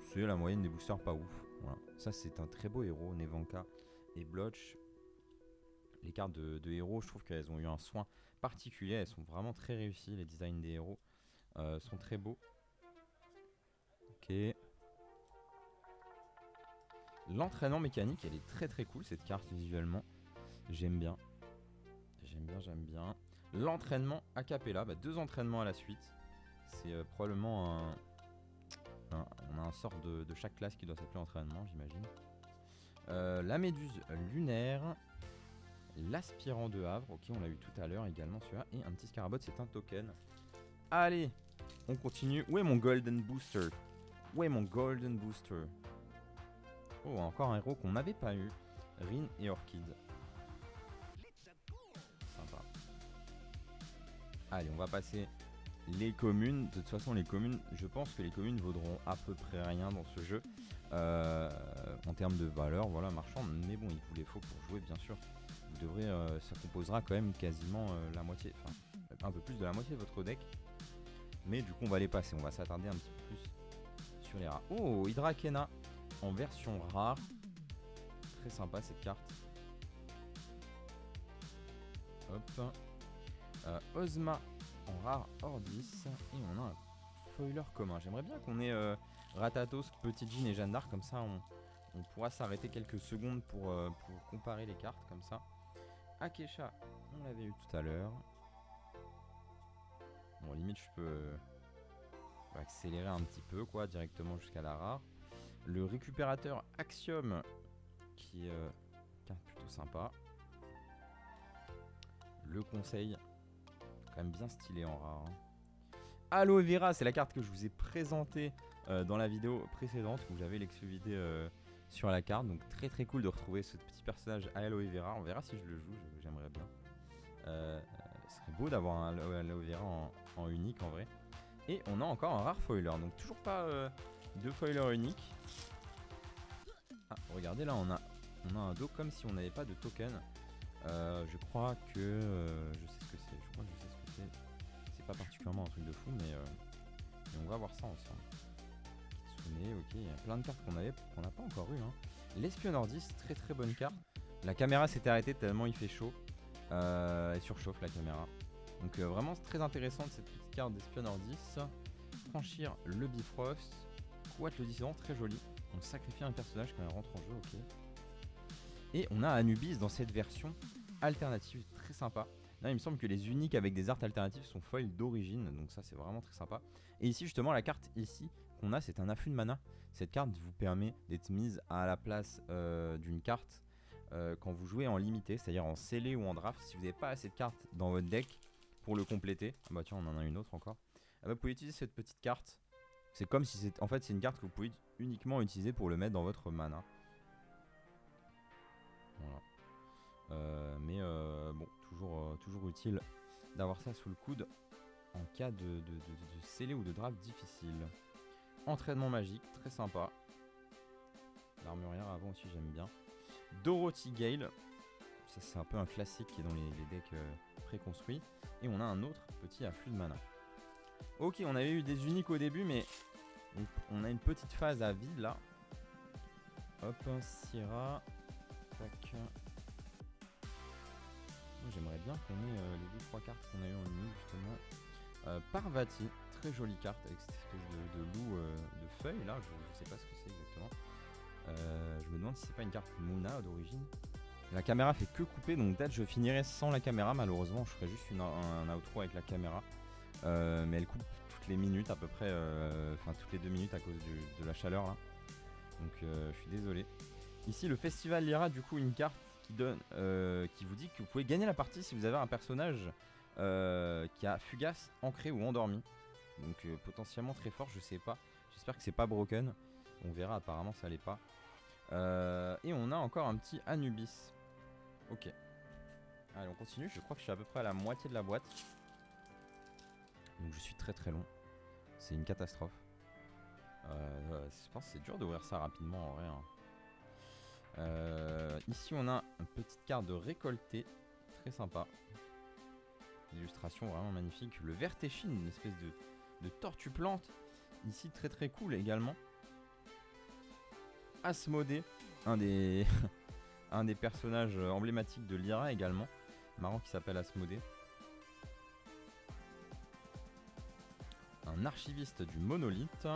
C'est la moyenne des boosters pas ouf. Voilà. Ça, c'est un très beau héros, Nevanka et Blotch. Les cartes de héros, je trouve qu'elles ont eu un soin particulier. Elles sont vraiment très réussies. Les designs des héros sont très beaux. Ok. L'entraînement mécanique, elle est très cool cette carte visuellement. J'aime bien. J'aime bien. L'entraînement a cappella, bah, 2 entraînements à la suite. C'est probablement on a un sort de chaque classe qui doit s'appeler entraînement, j'imagine. La méduse lunaire. L'aspirant de Havre, ok, on l'a eu tout à l'heure également celui-là. Et un petit scarabot, c'est un token. Allez, on continue. Où est mon golden booster? Où est mon golden booster? Oh, encore un héros qu'on n'avait pas eu. Rin et Orchid. Sympa. Allez, on va passer les communes. De toute façon, les communes, je pense que les communes vaudront à peu près rien dans ce jeu. En termes de valeur, voilà, marchande. Mais bon, il vous les faut pour jouer, bien sûr. Vous devrez, ça composera quand même quasiment la moitié, enfin un peu plus de la moitié de votre deck. Mais du coup, on va les passer. On va s'attarder un petit peu plus sur les rares. Oh, Hydra Kaena en version rare. Très sympa cette carte. Hop. Ozma en rare Ordis. Et on a un foiler commun. J'aimerais bien qu'on ait Ratatos, Petit Jean et Jeanne d'Arc. Comme ça, on pourra s'arrêter quelques secondes pour comparer les cartes. Comme ça. Akesha, on l'avait eu tout à l'heure. Bon, limite, je peux accélérer un petit peu, quoi, directement jusqu'à la rare. Le récupérateur Axiom, qui est carte plutôt sympa. Le conseil, quand même bien stylé en rare. Hein. Aloe Vera, c'est la carte que je vous ai présentée dans la vidéo précédente où j'avais l'exclusivité sur la carte. Donc très très cool de retrouver ce petit personnage Aloe Vera. On verra si je le joue, j'aimerais bien. Ce serait beau d'avoir un Aloe Vera en unique en vrai. Et on a encore un rare foiler, donc toujours pas de foiler unique. Ah, regardez là, on a un dos comme si on n'avait pas de token. Je crois que je sais ce que c'est. Je crois que je sais ce que c'est. C'est pas particulièrement un truc de fou, mais on va voir ça ensemble. Kitsune, ok, il y a plein de cartes qu'on n'a pas encore eu. Hein. L'espion nordiste, très très bonne carte. La caméra s'est arrêtée tellement il fait chaud. Elle surchauffe la caméra. Donc vraiment très intéressante cette petite carte d'espion nordiste. Franchir le Bifrost. Quoique le dissident, très joli. On sacrifie un personnage quand il rentre en jeu, ok. Et on a Anubis dans cette version alternative, très sympa. Là, il me semble que les uniques avec des arts alternatifs sont foil d'origine, donc ça c'est vraiment très sympa. Et ici justement la carte ici qu'on a, c'est un afflux de mana. Cette carte vous permet d'être mise à la place d'une carte quand vous jouez en limité, c'est-à-dire en scellé ou en draft. Si vous n'avez pas assez de cartes dans votre deck pour le compléter, ah bah tiens on en a une autre encore, ah bah, vous pouvez utiliser cette petite carte. C'est comme si c'est, en fait c'est une carte que vous pouvez uniquement utiliser pour le mettre dans votre mana. Voilà. Mais bon, toujours utile d'avoir ça sous le coude en cas de scellé ou de draft difficile. Entraînement magique, très sympa. L'armurière avant aussi j'aime bien. Dorothy Gale, ça c'est un peu un classique qui est dans les decks préconstruits. Et on a un autre petit afflux de mana. Ok, on avait eu des uniques au début, mais on a une petite phase à vide là. Hop, Syrah. Tac. J'aimerais bien qu'on ait les 2-3 cartes qu'on a eu en unique justement. Parvati, très jolie carte avec cette espèce de loup de feuilles là, je sais pas ce que c'est exactement. Je me demande si c'est pas une carte Muna d'origine. La caméra fait que couper, donc peut-être je finirai sans la caméra malheureusement, je ferai juste un outro avec la caméra. Mais elle coupe toutes les minutes à peu près, enfin toutes les 2 minutes à cause de la chaleur là. Donc je suis désolé. Ici le Festival Lyra, du coup une carte qui donne, qui vous dit que vous pouvez gagner la partie si vous avez un personnage qui a fugace, ancré ou endormi. Donc potentiellement très fort, je sais pas. J'espère que c'est pas broken. On verra, apparemment ça l'est pas. Et on a encore un petit Anubis. Ok. Allez on continue, je crois que je suis à peu près à la moitié de la boîte. Donc je suis très très long. C'est une catastrophe. Je pense que c'est dur d'ouvrir ça rapidement en vrai. Hein. Ici on a une petite carte de récolté. Très sympa. Illustration vraiment magnifique. Le Vertéchine, une espèce de tortue plante. Ici très très cool également. Asmodée, un des un des personnages emblématiques de Lyra également. Marrant qui s'appelle Asmodée. Un archiviste du monolithe.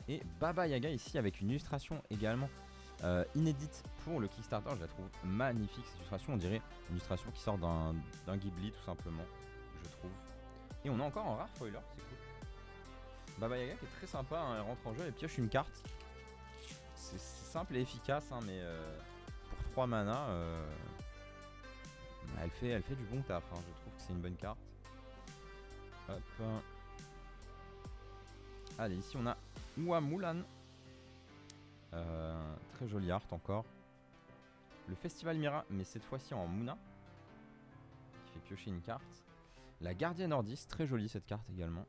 Et Baba Yaga ici avec une illustration également inédite pour le Kickstarter. Je la trouve magnifique cette illustration. On dirait une illustration qui sort d'un Ghibli tout simplement, je trouve. Et on a encore un rare foiler, c'est cool. Baba Yaga qui est très sympa, hein, elle rentre en jeu, elle pioche une carte. C'est simple et efficace, hein, mais pour 3 mana, elle fait du bon taf. Hein, je trouve que c'est une bonne carte. Hop. Allez, ici on a Ouamulan. Très joli art encore. Le Festival Mira, mais cette fois-ci en Muna. Qui fait piocher une carte. La Gardienne Nordiste, très jolie cette carte également.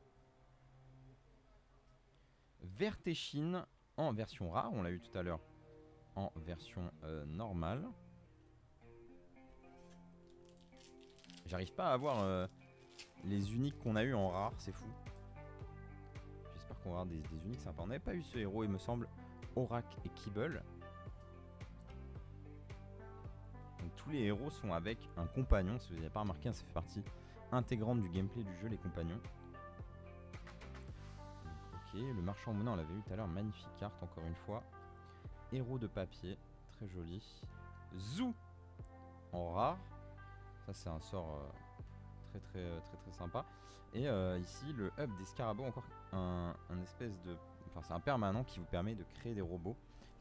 Vertéchine en version rare, on l'a eu tout à l'heure en version normale. J'arrive pas à avoir les uniques qu'on a eu en rare, c'est fou. J'espère qu'on va avoir des uniques sympas. On n'avait pas eu ce héros, il me semble, Aurak et Kibble. Donc tous les héros sont avec un compagnon. Si vous n'avez pas remarqué, ça fait partie intégrante du gameplay du jeu, les compagnons. le marchand monin, on l'avait eu tout à l'heure, magnifique carte encore une fois. Héros de papier, très joli. Zou en rare, ça c'est un sort très sympa. Et ici le hub des scarabaux, encore un espèce de... Enfin c'est un permanent qui vous permet de créer des robots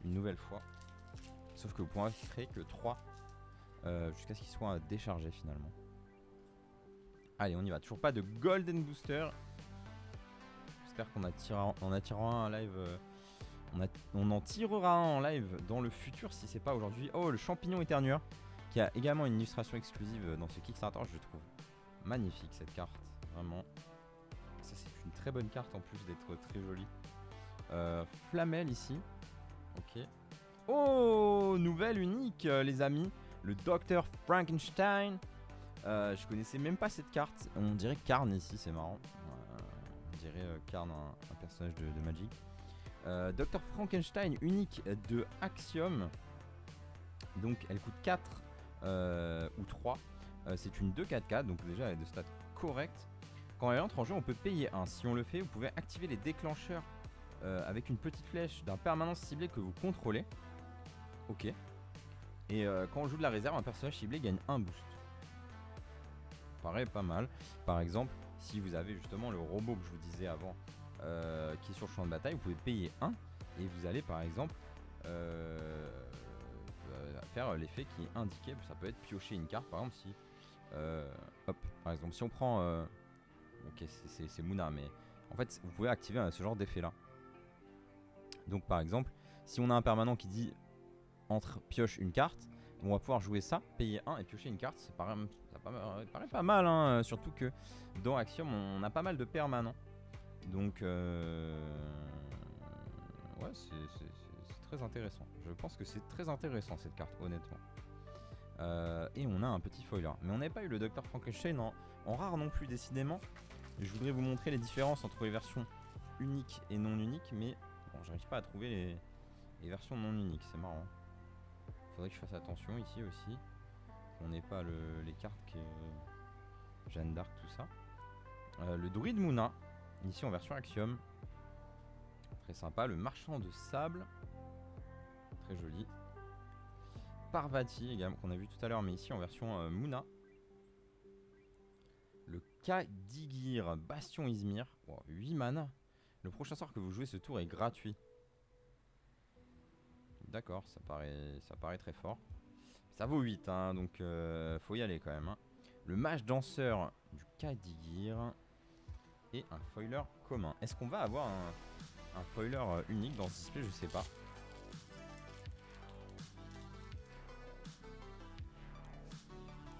une nouvelle fois. Sauf que vous pourrez créer que 3 jusqu'à ce qu'ils soient déchargés finalement. Allez, on y va. Toujours pas de Golden Booster. J'espère qu'on en attirera un live. On en tirera un en live dans le futur si c'est pas aujourd'hui. Oh, le champignon éternueur qui a également une illustration exclusive dans ce Kickstarter. Je trouve magnifique cette carte. Vraiment. Ça, c'est une très bonne carte en plus d'être très jolie. Flamel ici. Ok. Oh, nouvelle unique, les amis. Le Dr Frankenstein. Je connaissais même pas cette carte. On dirait Karn ici, c'est marrant. On dirait Karn, un personnage de Magic. Dr Frankenstein unique de Axiom. Donc elle coûte 4 ou 3. C'est une 2-4-4, donc déjà elle a des stats correctes. Quand elle entre en jeu, on peut payer 1. Si on le fait, vous pouvez activer les déclencheurs avec une petite flèche d'un permanent ciblé que vous contrôlez. Ok. Et quand on joue de la réserve, un personnage ciblé gagne un boost. Paraît pas mal. Par exemple, si vous avez justement le robot que je vous disais avant qui est sur le champ de bataille, vous pouvez payer 1 et vous allez par exemple faire l'effet qui est indiqué. Ça peut être piocher une carte par exemple si hop, par exemple si on prend ok c'est Mouna, mais en fait vous pouvez activer ce genre d'effet là. Donc par exemple si on a un permanent qui dit pioche une carte, on va pouvoir jouer ça, payer 1 et piocher une carte. Ça paraît pas mal hein, surtout que dans Axiom on a pas mal de permanents. Donc ouais, c'est très intéressant. Je pense que c'est très intéressant cette carte honnêtement. Et on a un petit foiler. Mais on n'avait pas eu le Dr Frankenstein en rare non plus décidément. Je voudrais vous montrer les différences entre les versions uniques et non uniques. Mais bon, j'arrive pas à trouver les versions non uniques. C'est marrant. Faudrait que je fasse attention ici aussi. On n'ait pas les cartes que Jeanne d'Arc, tout ça. Le druide Mouna, ici en version Axiom. Très sympa. Le marchand de sable. Très joli. Parvati également, qu'on a vu tout à l'heure, mais ici en version Mouna. Le Kadigir, Bastion Izmir. Wow, 8 mana. Le prochain sort que vous jouez ce tour est gratuit. D'accord, ça paraît très fort. Ça vaut 8, hein, donc faut y aller quand même. Hein. Le mage danseur du Kadigir. Et un foiler commun. Est-ce qu'on va avoir un foiler unique dans ce display? Je sais pas.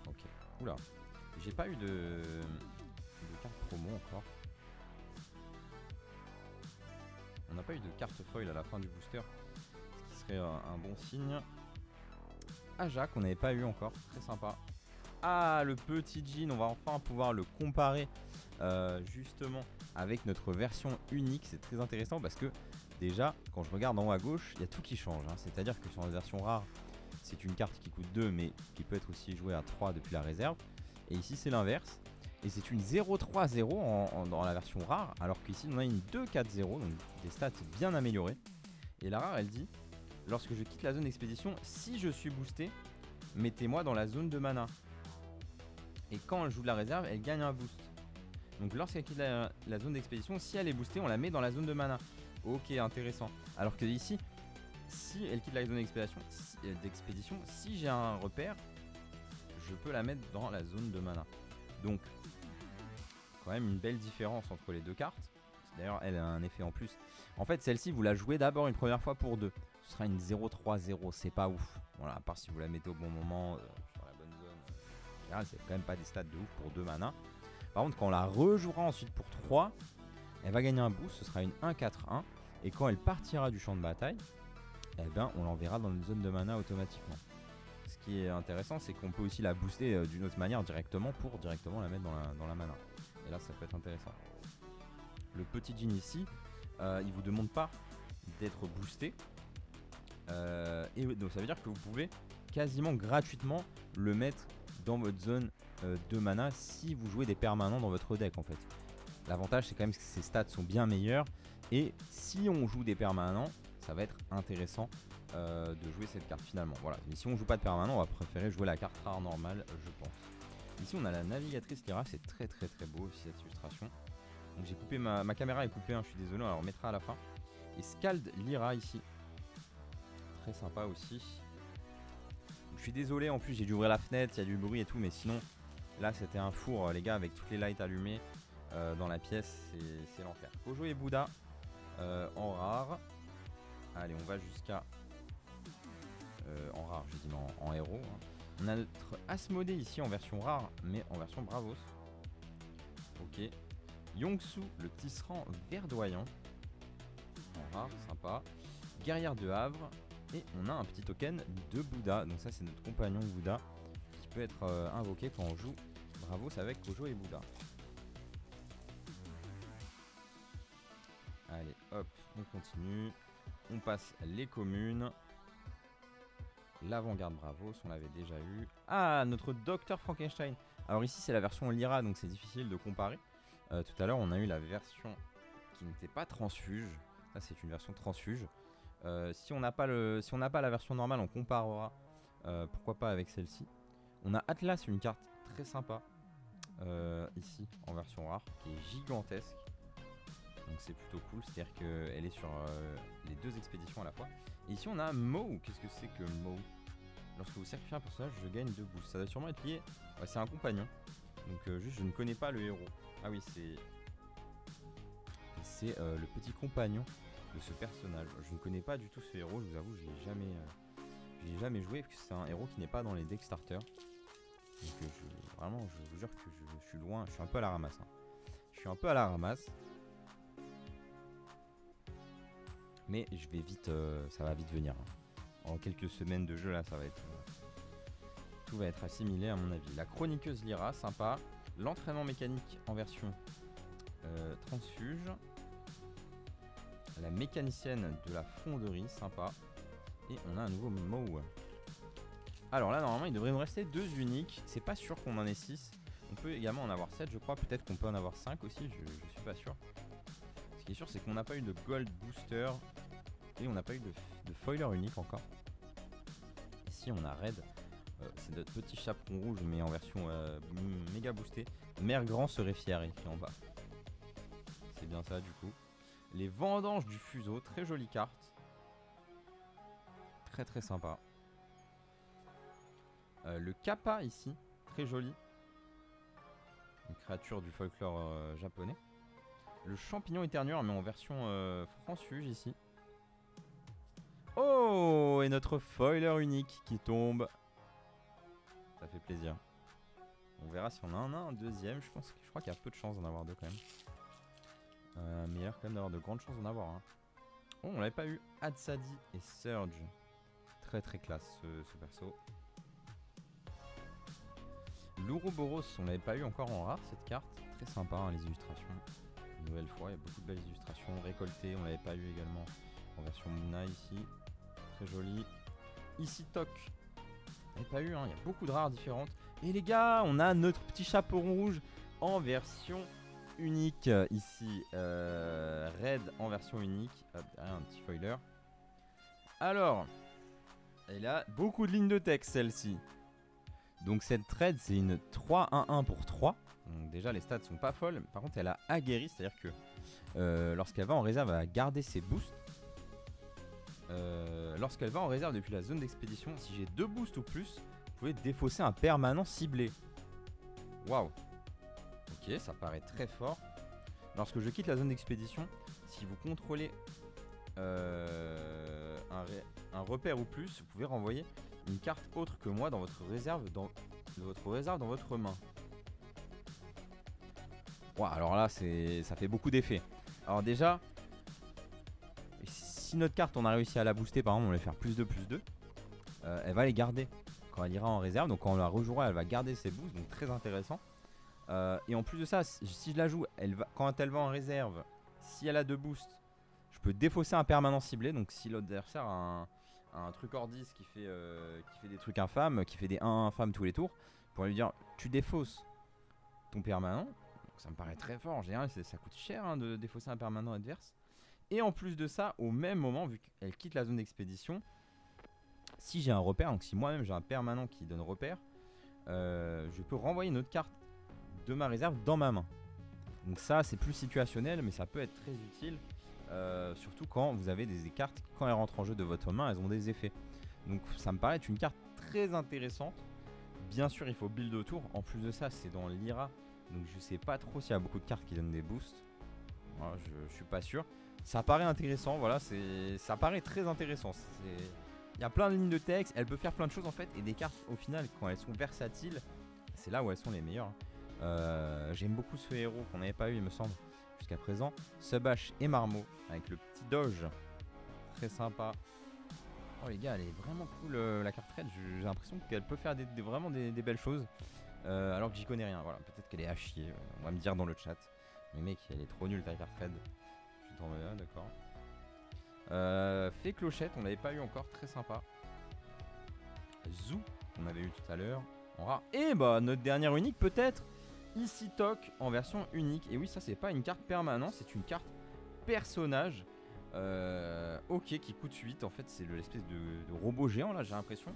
Ok. Oula. J'ai pas eu de carte promo encore. On n'a pas eu de carte foil à la fin du booster. Ce qui serait un bon signe. Aja qu'on n'avait pas eu encore. Très sympa. Ah, le petit jean. On va enfin pouvoir le comparer justement avec notre version unique. C'est très intéressant parce que déjà, quand je regarde en haut à gauche, il y a tout qui change. Hein. C'est-à-dire que sur la version rare, c'est une carte qui coûte 2 mais qui peut être aussi jouée à 3 depuis la réserve. Et ici, c'est l'inverse. Et c'est une 0-3-0 dans la version rare. Alors qu'ici, on a une 2-4-0. Donc des stats bien améliorées. Et la rare, elle dit: lorsque je quitte la zone d'expédition, si je suis boosté, mettez-moi dans la zone de mana. Et quand elle joue de la réserve, elle gagne un boost. Donc lorsqu'elle quitte la zone d'expédition, si elle est boostée, on la met dans la zone de mana. Ok, intéressant. Alors que ici, si elle quitte la zone d'expédition, si j'ai un repère, je peux la mettre dans la zone de mana. Donc, quand même une belle différence entre les deux cartes. D'ailleurs, elle a un effet en plus. En fait, celle-ci, vous la jouez d'abord une première fois pour 2. Ce sera une 0-3-0, c'est pas ouf. Voilà, à part si vous la mettez au bon moment, sur la bonne zone. En général, c'est quand même pas des stats de ouf pour 2 mana. Par contre, quand on la rejouera ensuite pour 3, elle va gagner un boost, ce sera une 1-4-1. Et quand elle partira du champ de bataille, eh bien, on l'enverra dans une zone de mana automatiquement. Ce qui est intéressant, c'est qu'on peut aussi la booster d'une autre manière directement pour directement la mettre dans la mana. Et là, ça peut être intéressant. Le petit jean ici, il vous demande pas d'être boosté. Et donc ça veut dire que vous pouvez quasiment gratuitement le mettre dans votre zone de mana si vous jouez des permanents dans votre deck en fait. L'avantage c'est quand même que ses stats sont bien meilleurs Et si on joue des permanents, ça va être intéressant de jouer cette carte finalement. Voilà. Mais si on joue pas de permanent, on va préférer jouer la carte rare normale, je pense. Ici on a la navigatrice Lyra, c'est très beau aussi cette illustration. Donc j'ai coupé ma caméra est coupée, hein, je suis désolé, on la remettra à la fin. Et Scald Lyra ici, très sympa aussi. Je suis désolé, en plus j'ai dû ouvrir la fenêtre, il y a du bruit et tout, mais sinon là c'était un four les gars, avec toutes les lights allumées dans la pièce, c'est l'enfer. Kojo et Bouddha en rare. Allez, on va jusqu'à en rare, j'ai dit, mais en héros, hein. On a notre Asmodée ici en version rare, mais en version Bravos. Ok. Yongsu, le tisserand verdoyant. En rare, sympa. Guerrière de Havre. Et on a un petit token de Bouddha. Donc ça, c'est notre compagnon Bouddha qui peut être invoqué quand on joue Bravos avec Kojo et Bouddha. Allez, hop, on continue. On passe les communes. L'avant-garde Bravos, on l'avait déjà eu. Ah, notre Docteur Frankenstein. Alors ici, c'est la version Lyra, donc c'est difficile de comparer. Tout à l'heure, on a eu la version qui n'était pas transfuge. Là, c'est une version transfuge. Si on n'a pas la version normale, on comparera. Pourquoi pas avec celle-ci. On a Atlas, une carte très sympa. Ici, en version rare, qui est gigantesque. Donc c'est plutôt cool, c'est-à-dire qu'elle est sur les deux expéditions à la fois. Et ici on a Mo. Qu'est-ce que c'est que Mo? Lorsque vous sacrifiez un personnage, je gagne 2 boosts. Ça doit sûrement être lié. Ouais, c'est un compagnon. Donc juste je ne connais pas le héros. Ah oui, c'est le petit compagnon de ce personnage. Je ne connais pas du tout ce héros, je vous avoue, je l'ai jamais joué, parce que c'est un héros qui n'est pas dans les decks starter. Donc vraiment, je vous jure que je suis loin, je suis un peu à la ramasse. Hein. Je suis un peu à la ramasse. Mais je vais vite, ça va vite venir. Hein. En quelques semaines de jeu là, ça va être tout va être assimilé à mon avis. La chroniqueuse Lyra, sympa. L'entraînement mécanique en version transfuge. La mécanicienne de la fonderie, sympa. Et on a un nouveau Mo. Alors là, normalement, il devrait nous rester 2 uniques. C'est pas sûr qu'on en ait 6. On peut également en avoir 7, je crois. Peut-être qu'on peut en avoir 5 aussi, je suis pas sûr. Ce qui est sûr, c'est qu'on n'a pas eu de Gold Booster. Et on n'a pas eu de foiler unique encore. Ici, on a Red. C'est notre petit chaperon rouge, mais en version méga boostée. Mère Grand serait fier, écrit en bas. C'est bien ça, du coup. Les vendanges du fuseau, très jolie carte. Très sympa. Le Kappa ici, très joli. Une créature du folklore japonais. Le champignon éternueur, mais en version transfuge ici. Oh, et notre foiler unique qui tombe. Ça fait plaisir. On verra si on en a un deuxième. Je crois qu'il y a peu de chances d'en avoir 2 quand même. Mais il y a quand même d'avoir de grandes chances d'en avoir un. Oh, on l'avait pas eu. Hatsadi et Surge. Très classe ce perso. L'Ouroboros, on l'avait pas eu encore en rare cette carte. Très sympa hein, les illustrations. Une nouvelle fois, il y a beaucoup de belles illustrations. Récoltées, on l'avait pas eu également en version Muna ici. Très joli. Ici Tok. On l'avait pas eu, hein. Il y a beaucoup de rares différentes. Et les gars, on a notre petit chaperon rouge en version unique ici. Red en version unique. Hop, derrière un petit foiler. Alors, elle a beaucoup de lignes de texte celle-ci. Donc cette trade c'est une 3-1-1 pour 3. Donc déjà les stats sont pas folles. Par contre elle a aguerri, c'est-à-dire que lorsqu'elle va en réserve elle va garder ses boosts. Lorsqu'elle va en réserve depuis la zone d'expédition, si j'ai 2 boosts ou plus, vous pouvez défausser un permanent ciblé. Waouh. Ok, ça paraît très fort. Lorsque je quitte la zone d'expédition, si vous contrôlez un repère ou plus, vous pouvez renvoyer une carte autre que moi dans votre réserve dans votre main. Wow, alors là ça fait beaucoup d'effets. Alors déjà, si notre carte on a réussi à la booster, par exemple on va faire plus 2 elle va les garder quand elle ira en réserve. Donc quand on la rejouera elle va garder ses boosts, donc très intéressant. Et en plus de ça, si je la joue, quand elle va en réserve, si elle a 2 boosts, je peux défausser un permanent ciblé. Donc si l'adversaire a un truc Ordis qui fait des trucs infâmes, qui fait des 1 infâmes tous les tours, pour lui dire tu défausses ton permanent. Donc ça me paraît très fort. En général ça coûte cher hein, de défausser un permanent adverse. Et en plus de ça, au même moment, vu qu'elle quitte la zone d'expédition, si j'ai un repère, donc si moi-même j'ai un permanent qui donne repère, je peux renvoyer une autre carte de ma réserve dans ma main. Donc ça c'est plus situationnel, mais ça peut être très utile, surtout quand vous avez des cartes, quand elles rentrent en jeu de votre main, elles ont des effets. Donc ça me paraît être une carte très intéressante. Bien sûr il faut build autour, en plus de ça c'est dans l'IRA, donc je sais pas trop s'il y a beaucoup de cartes qui donnent des boosts. Voilà, je suis pas sûr. Ça paraît intéressant, voilà, ça paraît très intéressant. Il y a plein de lignes de texte, elle peut faire plein de choses en fait, et des cartes au final quand elles sont versatiles, c'est là où elles sont les meilleures. J'aime beaucoup ce héros qu'on n'avait pas eu il me semble jusqu'à présent, Subash et Marmo avec le petit doge, très sympa. Oh les gars, elle est vraiment cool la carte raid, j'ai l'impression qu'elle peut faire vraiment des belles choses, alors que j'y connais rien. Voilà, peut-être qu'elle est à chier, on va me dire dans le chat. Mais mec, elle est trop nulle ta carte raid. Je t'en mets un, d'accord. Fée clochette, on l'avait pas eu encore, très sympa. Zou, on avait eu tout à l'heure en rare. Et bah notre dernière unique peut-être, Ici Toc en version unique. Et oui, ça c'est pas une carte permanente, c'est une carte personnage. Ok, qui coûte 8. En fait c'est l'espèce de robot géant là, j'ai l'impression.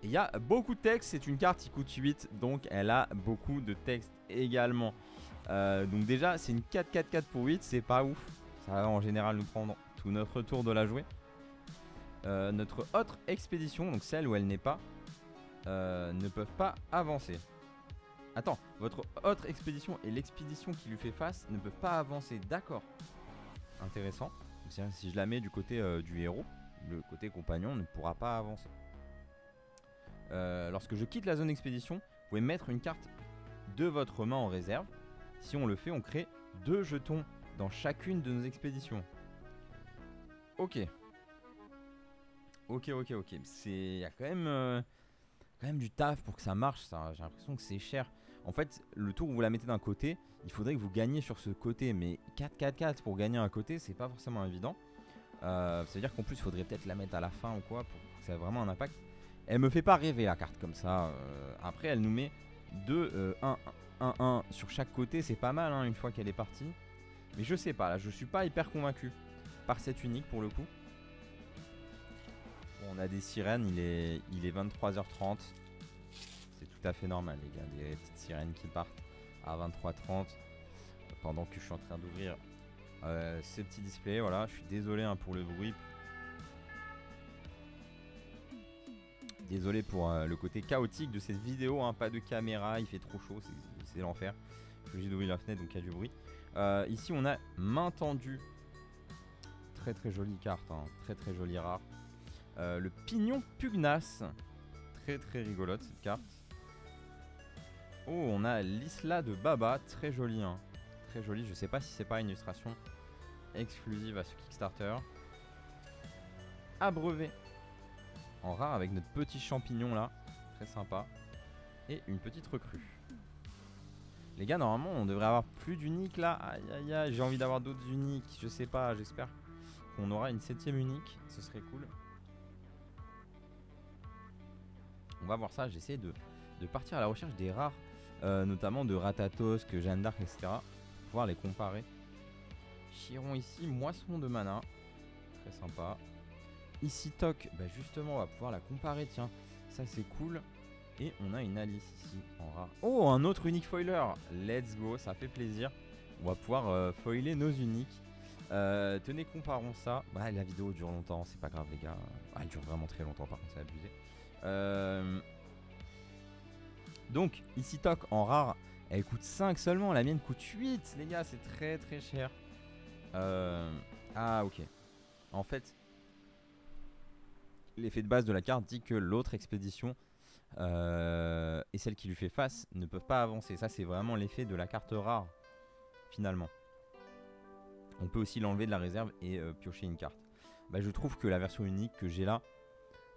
Et il y a beaucoup de texte, c'est une carte qui coûte 8, donc elle a beaucoup de texte également. Donc déjà c'est une 4-4-4 pour 8, c'est pas ouf. Ça va en général nous prendre tout notre tour de la jouer. Notre autre expédition, donc celle où elle n'est pas, ne peuvent pas avancer. Attends, votre autre expédition et l'expédition qui lui fait face ne peuvent pas avancer, d'accord. Intéressant. Si je la mets du côté du héros, le côté compagnon ne pourra pas avancer. Lorsque je quitte la zone d'expédition, vous pouvez mettre une carte de votre main en réserve. Si on le fait, on crée 2 jetons dans chacune de nos expéditions. Ok. Ok. Il y a quand même du taf pour que ça marche. J'ai l'impression que c'est cher. En fait, le tour où vous la mettez d'un côté, il faudrait que vous gagniez sur ce côté. Mais 4-4-4 pour gagner un côté, c'est pas forcément évident. Ça veut dire qu'en plus, il faudrait peut-être la mettre à la fin ou quoi pour que ça ait vraiment un impact. Elle me fait pas rêver la carte comme ça. Après, elle nous met 1 sur chaque côté. C'est pas mal hein, une fois qu'elle est partie. Mais je sais pas, là, je suis pas hyper convaincu par cette unique pour le coup. Bon, on a des sirènes, il est 23h30. C'est tout à fait normal les gars, des petites sirènes qui partent à 23h30 pendant que je suis en train d'ouvrir ces petits displays. Voilà, je suis désolé hein, pour le bruit. Désolé pour le côté chaotique de cette vidéo, hein, pas de caméra, il fait trop chaud, c'est l'enfer. Je suis obligé d'ouvrir la fenêtre donc il y a du bruit. Ici on a main tendue. Très jolie carte, hein, très jolie rare. Le pignon pugnace. Très rigolote cette carte. Oh, on a l'Isla de Baba, très jolie hein. Très jolie, je sais pas si c'est pas une illustration exclusive à ce Kickstarter. Abreuvé en rare avec notre petit champignon là, très sympa. Et une petite recrue. Les gars, normalement on devrait avoir plus d'uniques là. Aïe, j'ai envie d'avoir d'autres uniques, je sais pas, j'espère qu'on aura une 7ème unique, ce serait cool. On va voir ça, j'essaie de partir à la recherche des rares, notamment de Rathatos, Jeanne d'Arc, etc. Pour pouvoir les comparer. Chiron ici, moisson de mana. Très sympa. Ici Toc, bah justement on va pouvoir la comparer, tiens. Ça c'est cool. Et on a une Alice ici en rare. Oh, un autre unique foiler. Let's go, ça fait plaisir. On va pouvoir foiler nos uniques. Tenez, comparons ça. Bah, la vidéo dure longtemps, c'est pas grave les gars. Elle dure vraiment très longtemps par contre, c'est abusé. Donc ici Toc en rare, elle coûte 5 seulement, la mienne coûte 8 les gars, c'est très cher. Ah ok. En fait, l'effet de base de la carte dit que l'autre expédition et celle qui lui fait face ne peuvent pas avancer. Ça c'est vraiment l'effet de la carte rare finalement. On peut aussi l'enlever de la réserve et piocher une carte. Bah, je trouve que la version unique que j'ai là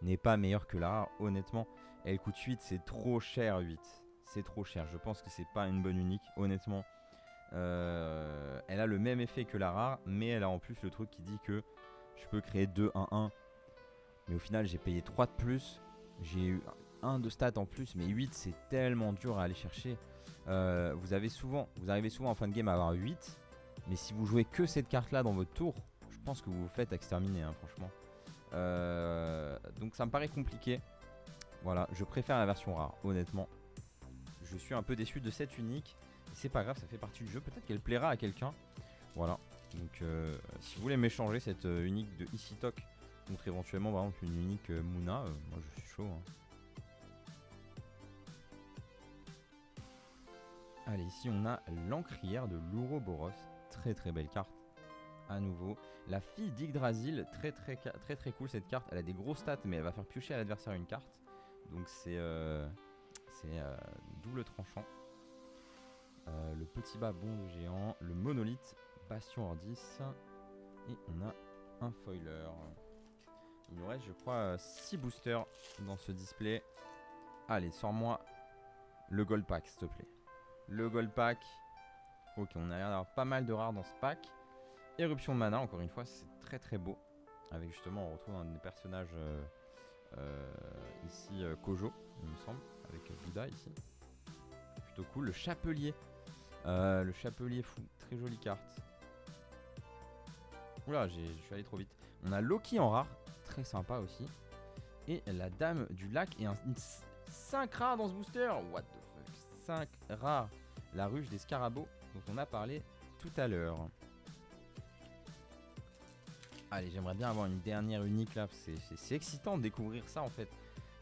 n'est pas meilleure que la rare, honnêtement. Elle coûte 8, c'est trop cher 8. C'est trop cher, je pense que c'est pas une bonne unique, honnêtement. Elle a le même effet que la rare, mais elle a en plus le truc qui dit que je peux créer 2-1-1. Mais au final j'ai payé 3 de plus. J'ai eu 1 de stats en plus, mais 8 c'est tellement dur à aller chercher. Vous arrivez souvent en fin de game à avoir 8. Mais si vous jouez que cette carte là dans votre tour, je pense que vous vous faites exterminer, hein, franchement. Donc ça me paraît compliqué. Voilà, je préfère la version rare, honnêtement. Je suis un peu déçu de cette unique. C'est pas grave, ça fait partie du jeu. Peut-être qu'elle plaira à quelqu'un. Voilà. Donc si vous voulez m'échanger cette unique de Isitok contre éventuellement par exemple une unique Muna, moi je suis chaud, hein. Allez, ici on a l'encrière de l'Ouroboros. Très très belle carte. À nouveau. La fille d'Yggdrasil, très cool cette carte. Elle a des gros stats mais elle va faire piocher à l'adversaire une carte. Donc c'est double tranchant. Le petit babon de géant, le monolithe, Bastion Ordis. Et on a un foiler. Il nous reste je crois 6 boosters dans ce display. Allez, sors-moi le gold pack s'il te plaît. Le gold pack. Ok, on a l'air d'avoir pas mal de rares dans ce pack. Éruption de mana, encore une fois, c'est très beau. Avec justement, on retrouve un des personnages ici, Kojo, il me semble, avec Bouddha ici. Plutôt cool. Le chapelier. Le chapelier fou, très jolie carte. Oula, je suis allé trop vite. On a Loki en rare, très sympa aussi. Et la dame du lac et 5 rares dans ce booster. What the fuck, 5 rares. La ruche des scarabaux dont on a parlé tout à l'heure. Allez, j'aimerais bien avoir une dernière unique là. C'est excitant de découvrir ça en fait.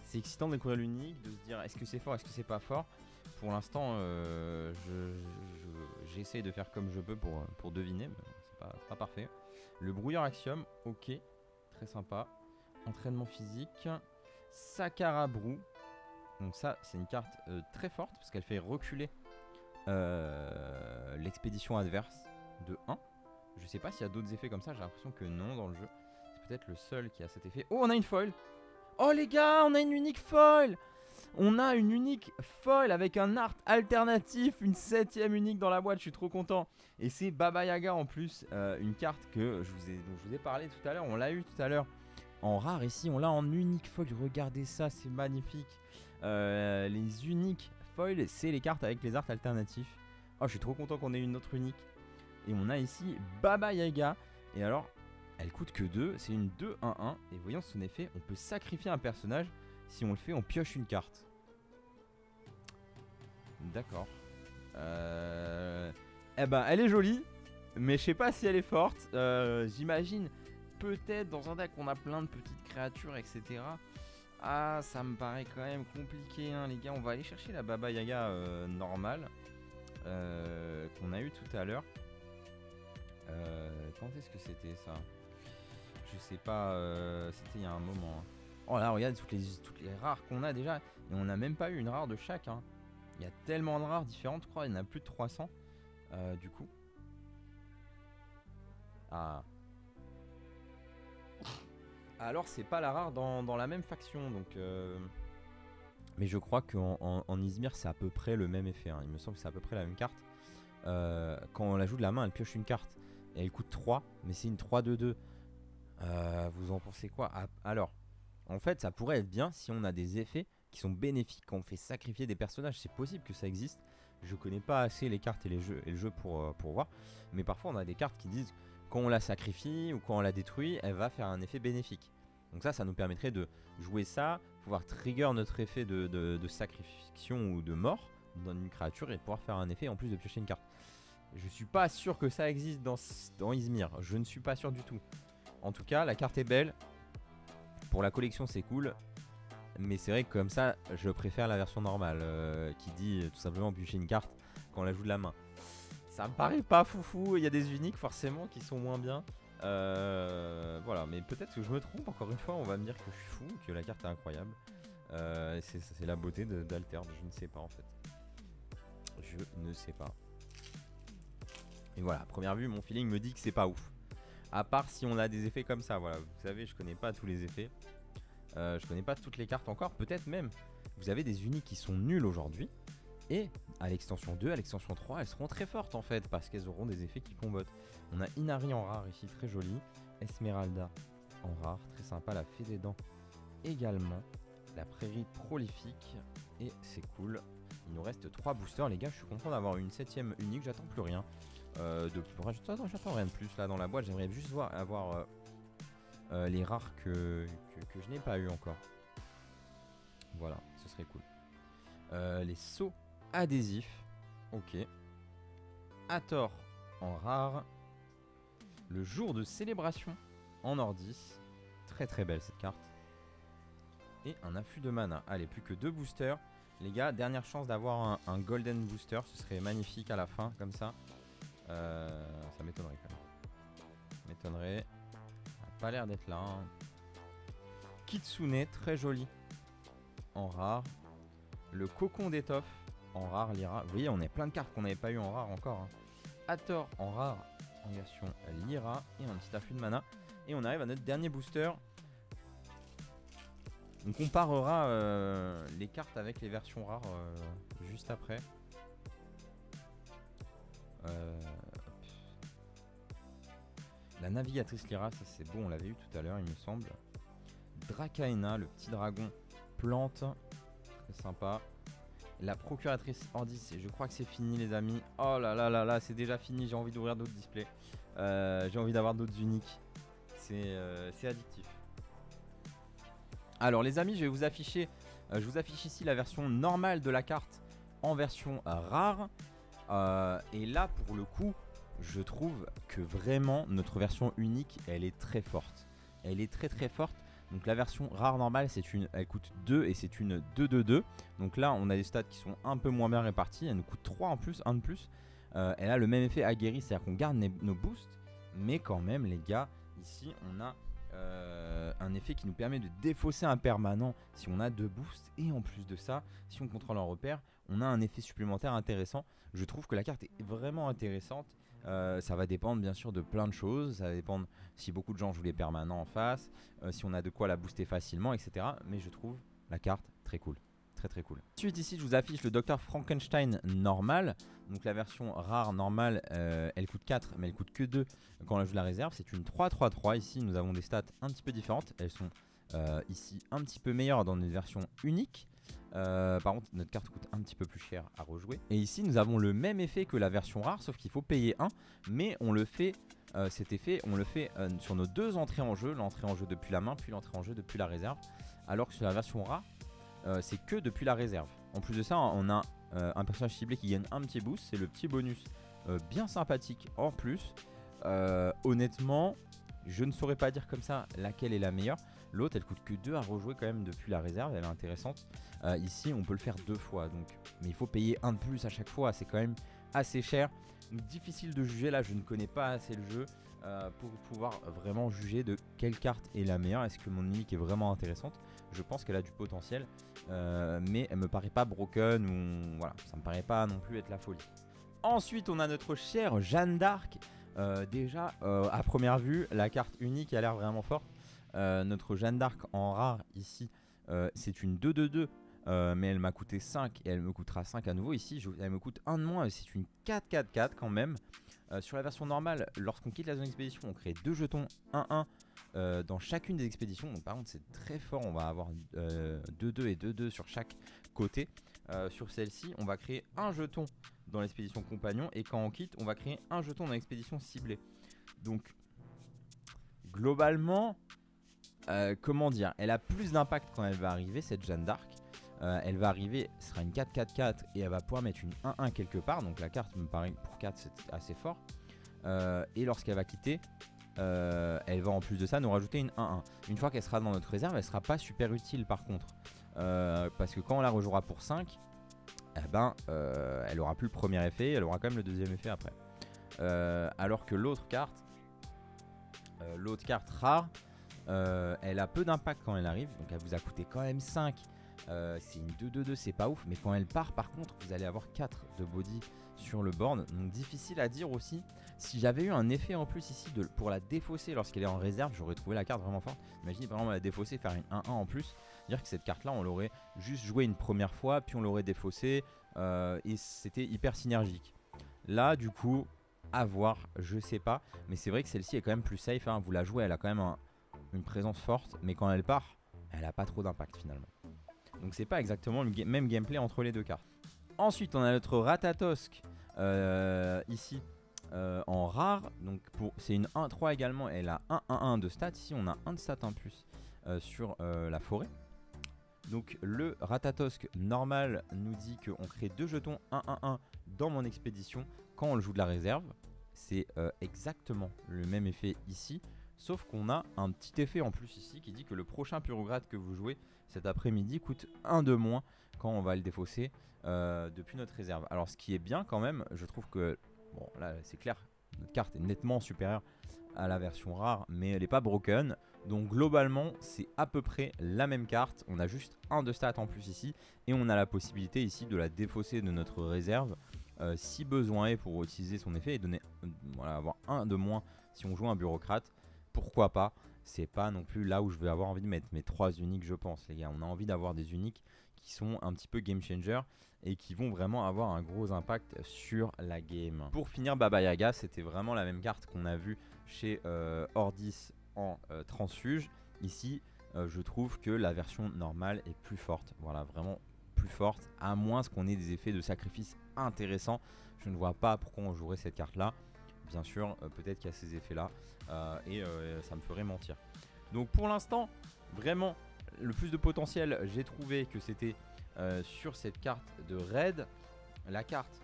C'est excitant de découvrir l'unique, de se dire est-ce que c'est fort, est-ce que c'est pas fort. Pour l'instant, j'essaye de faire comme je peux pour deviner, mais c'est pas parfait. Le brouilleur axiome, ok, très sympa. Entraînement physique, Sakarabrou. Donc ça, c'est une carte très forte parce qu'elle fait reculer l'expédition adverse de 1. Je sais pas s'il y a d'autres effets comme ça, j'ai l'impression que non dans le jeu. C'est peut-être le seul qui a cet effet. Oh, on a une foil. Oh les gars, on a une unique foil. On a une unique foil avec un art alternatif, une 7ème unique dans la boîte, je suis trop content. Et c'est Baba Yaga en plus, une carte dont je vous ai parlé tout à l'heure, on l'a eu tout à l'heure en rare ici, on l'a en unique foil, regardez ça, c'est magnifique. Les uniques foils, c'est les cartes avec les arts alternatifs. Oh, je suis trop content qu'on ait une autre unique. Et on a ici Baba Yaga, et alors, elle coûte que 2, c'est une 2-1-1, et voyons son effet, on peut sacrifier un personnage. Si on le fait, on pioche une carte. D'accord. Eh ben, elle est jolie, mais je sais pas si elle est forte. J'imagine peut-être dans un deck on a plein de petites créatures, etc. Ah, ça me paraît quand même compliqué, hein, les gars. On va aller chercher la Baba Yaga normale qu'on a eu tout à l'heure. Quand est-ce que c'était ça? Je sais pas. C'était il y a un moment. Hein. Oh là, regarde toutes les rares qu'on a déjà. Et on n'a même pas eu une rare de chaque. Hein. Il y a tellement de rares différentes, je crois. Il y en a plus de 300. Du coup. Ah. Alors, c'est pas la rare dans la même faction. Donc. Mais je crois qu'en Izmir, c'est à peu près le même effet. Hein. Il me semble que c'est à peu près la même carte. Quand on la joue de la main, elle pioche une carte. Et elle coûte 3. Mais c'est une 3-2-2. Vous en pensez quoi? Alors. En fait, ça pourrait être bien si on a des effets qui sont bénéfiques quand on fait sacrifier des personnages. C'est possible que ça existe. Je connais pas assez les cartes et le jeu pour voir. Mais parfois, on a des cartes qui disent quand on la sacrifie ou quand on la détruit, elle va faire un effet bénéfique. Donc ça nous permettrait de jouer ça, pouvoir trigger notre effet de sacrification ou de mort dans une créature et pouvoir faire un effet en plus de piocher une carte. Je suis pas sûr que ça existe dans Izmir. Je ne suis pas sûr du tout. En tout cas, la carte est belle. Pour la collection c'est cool, mais c'est vrai que comme ça je préfère la version normale qui dit tout simplement piocher une carte quand on la joue de la main. Ça me paraît pas foufou, il y a des uniques forcément qui sont moins bien. Voilà, mais peut-être que je me trompe, encore une fois on va me dire que je suis fou, que la carte est incroyable. C'est la beauté d'Alterd, je ne sais pas en fait. Je ne sais pas. Et voilà, à première vue mon feeling me dit que c'est pas ouf. À part si on a des effets comme ça, voilà. Vous savez, je connais pas tous les effets. Je connais pas toutes les cartes encore. Peut-être même, vous avez des uniques qui sont nuls aujourd'hui. Et à l'extension 2, à l'extension 3, elles seront très fortes en fait. Parce qu'elles auront des effets qui combattent. On a Inari en rare ici, très joli. Esmeralda en rare, très sympa. La Fée des Dents également. La Prairie prolifique. Et c'est cool. Il nous reste 3 boosters, les gars. Je suis content d'avoir une 7ème unique. J'attends plus rien. J'attends rien de plus là dans la boîte. J'aimerais juste avoir les rares que je n'ai pas eu encore. Voilà, ce serait cool. Les sauts adhésifs. Ok. Hathor en rare. Le jour de célébration en or 10. Très très belle cette carte. Et un affût de mana. Allez, plus que 2 boosters. Les gars, dernière chance d'avoir un golden booster. Ce serait magnifique à la fin, comme ça. Ça m'étonnerait quand même. M'étonnerait. Ça n'a pas l'air d'être là. Hein. Kitsune, très joli. En rare. Le cocon d'étoffe. En rare, Lyra. Vous voyez, on a plein de cartes qu'on n'avait pas eu en rare encore. Hein. Hathor en rare. En version Lyra. Et un petit affût de mana. Et on arrive à notre dernier booster. On comparera les cartes avec les versions rares juste après. La navigatrice Lyra, ça c'est bon, on l'avait eu tout à l'heure il me semble. Dracaena, le petit dragon plante, très sympa. La procuratrice Ordis, je crois que c'est fini les amis. Oh là là là là, c'est déjà fini, j'ai envie d'ouvrir d'autres displays. J'ai envie d'avoir d'autres uniques. C'est addictif. Alors les amis, je vous affiche ici la version normale de la carte en version rare. Et là pour le coup, je trouve que vraiment notre version unique, elle est très forte. Elle est très très forte. Donc la version rare normale, elle coûte 2 et c'est une 2-2-2. Donc là on a des stats qui sont un peu moins bien répartis. Elle nous coûte 3 en plus, 1 de plus. Elle a le même effet aguerri, c'est-à-dire qu'on garde nos boosts. Mais quand même les gars, ici on a un effet qui nous permet de défausser un permanent si on a 2 boosts. Et en plus de ça, si on contrôle un repère, on a un effet supplémentaire intéressant. Je trouve que la carte est vraiment intéressante. Ça va dépendre bien sûr de plein de choses. Ça va dépendre si beaucoup de gens jouent les permanents en face, si on a de quoi la booster facilement, etc. Mais je trouve la carte très cool. Très très cool. Ensuite ici je vous affiche le Dr Frankenstein normal. Donc la version rare normale, elle coûte 4 mais elle coûte que 2 quand on la joue la réserve. C'est une 3-3-3. Ici nous avons des stats un petit peu différentes. Elles sont ici un petit peu meilleures dans une version unique. Par contre notre carte coûte un petit peu plus cher à rejouer. Et ici nous avons le même effet que la version rare, sauf qu'il faut payer 1. Mais on le fait, cet effet on le fait sur nos 2 entrées en jeu. L'entrée en jeu depuis la main puis l'entrée en jeu depuis la réserve. Alors que sur la version rare, c'est que depuis la réserve. En plus de ça, on a un personnage ciblé qui gagne un petit boost. C'est le petit bonus bien sympathique en plus. Honnêtement, je ne saurais pas dire comme ça laquelle est la meilleure. L'autre, elle coûte que 2 à rejouer quand même depuis la réserve. Elle est intéressante. Ici, on peut le faire 2 fois. Donc, mais il faut payer 1 de plus à chaque fois. C'est quand même assez cher. Donc, difficile de juger. Là, je ne connais pas assez le jeu pour pouvoir vraiment juger de quelle carte est la meilleure. Est-ce que mon unique est vraiment intéressante? Je pense qu'elle a du potentiel, mais elle me paraît pas broken ou voilà, ça me paraît pas non plus être la folie. Ensuite, on a notre chère Jeanne d'Arc. Déjà, à première vue, la carte unique a l'air vraiment forte. Notre Jeanne d'Arc en rare ici, c'est une 2-2-2, mais elle m'a coûté 5 et elle me coûtera 5 à nouveau. Ici, elle me coûte 1 de moins, c'est une 4-4-4 quand même. Sur la version normale, lorsqu'on quitte la zone d'expédition, on crée 2 jetons 1-1. Dans chacune des expéditions. Donc par contre c'est très fort, on va avoir 2-2 et 2-2 sur chaque côté. Sur celle-ci on va créer un jeton dans l'expédition compagnon, et quand on quitte on va créer un jeton dans l'expédition ciblée. Donc globalement comment dire, elle a plus d'impact quand elle va arriver, cette Jeanne d'Arc. Elle va arriver, ce sera une 4-4-4 et elle va pouvoir mettre une 1-1 quelque part. Donc la carte me paraît pour 4 c'est assez fort. Et lorsqu'elle va quitter, elle va en plus de ça nous rajouter une 1-1. Une fois qu'elle sera dans notre réserve, elle sera pas super utile par contre, parce que quand on la rejouera pour 5, eh ben, elle aura plus le premier effet, elle aura quand même le deuxième effet après. Alors que l'autre carte rare, elle a peu d'impact quand elle arrive, donc elle vous a coûté quand même 5. C'est une 2-2-2, c'est pas ouf, mais quand elle part par contre vous allez avoir 4 de body sur le board, donc difficile à dire aussi. Si j'avais eu un effet en plus ici pour la défausser lorsqu'elle est en réserve, j'aurais trouvé la carte vraiment forte. Imaginez par exemple la défausser, faire une 1-1 en plus, dire que cette carte là on l'aurait juste joué une première fois puis on l'aurait défaussée, et c'était hyper synergique. Là du coup à voir, je sais pas, mais c'est vrai que celle-ci est quand même plus safe, hein. Vous la jouez, elle a quand même une présence forte, mais quand elle part, elle a pas trop d'impact finalement. Donc c'est pas exactement le même gameplay entre les deux cartes. Ensuite on a notre Ratatosk ici, en rare. Donc c'est une 1-3 également. Elle a 1-1-1 de stats. Ici on a 1 de stats en plus sur la forêt. Donc le Ratatosk normal nous dit qu'on crée 2 jetons 1-1-1 dans mon expédition quand on le joue de la réserve. C'est exactement le même effet ici, sauf qu'on a un petit effet en plus ici qui dit que le prochain pyrograde que vous jouez cet après-midi coûte 1 de moins quand on va le défausser depuis notre réserve. Alors ce qui est bien quand même, je trouve que, bon là c'est clair, notre carte est nettement supérieure à la version rare, mais elle n'est pas broken. Donc globalement c'est à peu près la même carte, on a juste 1 de stats en plus ici, et on a la possibilité ici de la défausser de notre réserve si besoin est pour utiliser son effet et donner, voilà, avoir 1 de moins si on joue un bureaucrate. Pourquoi pas, c'est pas non plus là où je vais avoir envie de mettre mes 3 uniques je pense les gars. On a envie d'avoir des uniques qui sont un petit peu game changer et qui vont vraiment avoir un gros impact sur la game. Pour finir, Baba Yaga, c'était vraiment la même carte qu'on a vu chez Ordis en transfuge. Ici je trouve que la version normale est plus forte, voilà, vraiment plus forte, à moins qu'on ait des effets de sacrifice intéressants. Je ne vois pas pourquoi on jouerait cette carte là. Bien sûr peut-être qu'il y a ces effets là et ça me ferait mentir. Donc pour l'instant vraiment le plus de potentiel, j'ai trouvé que c'était sur cette carte de raid. La carte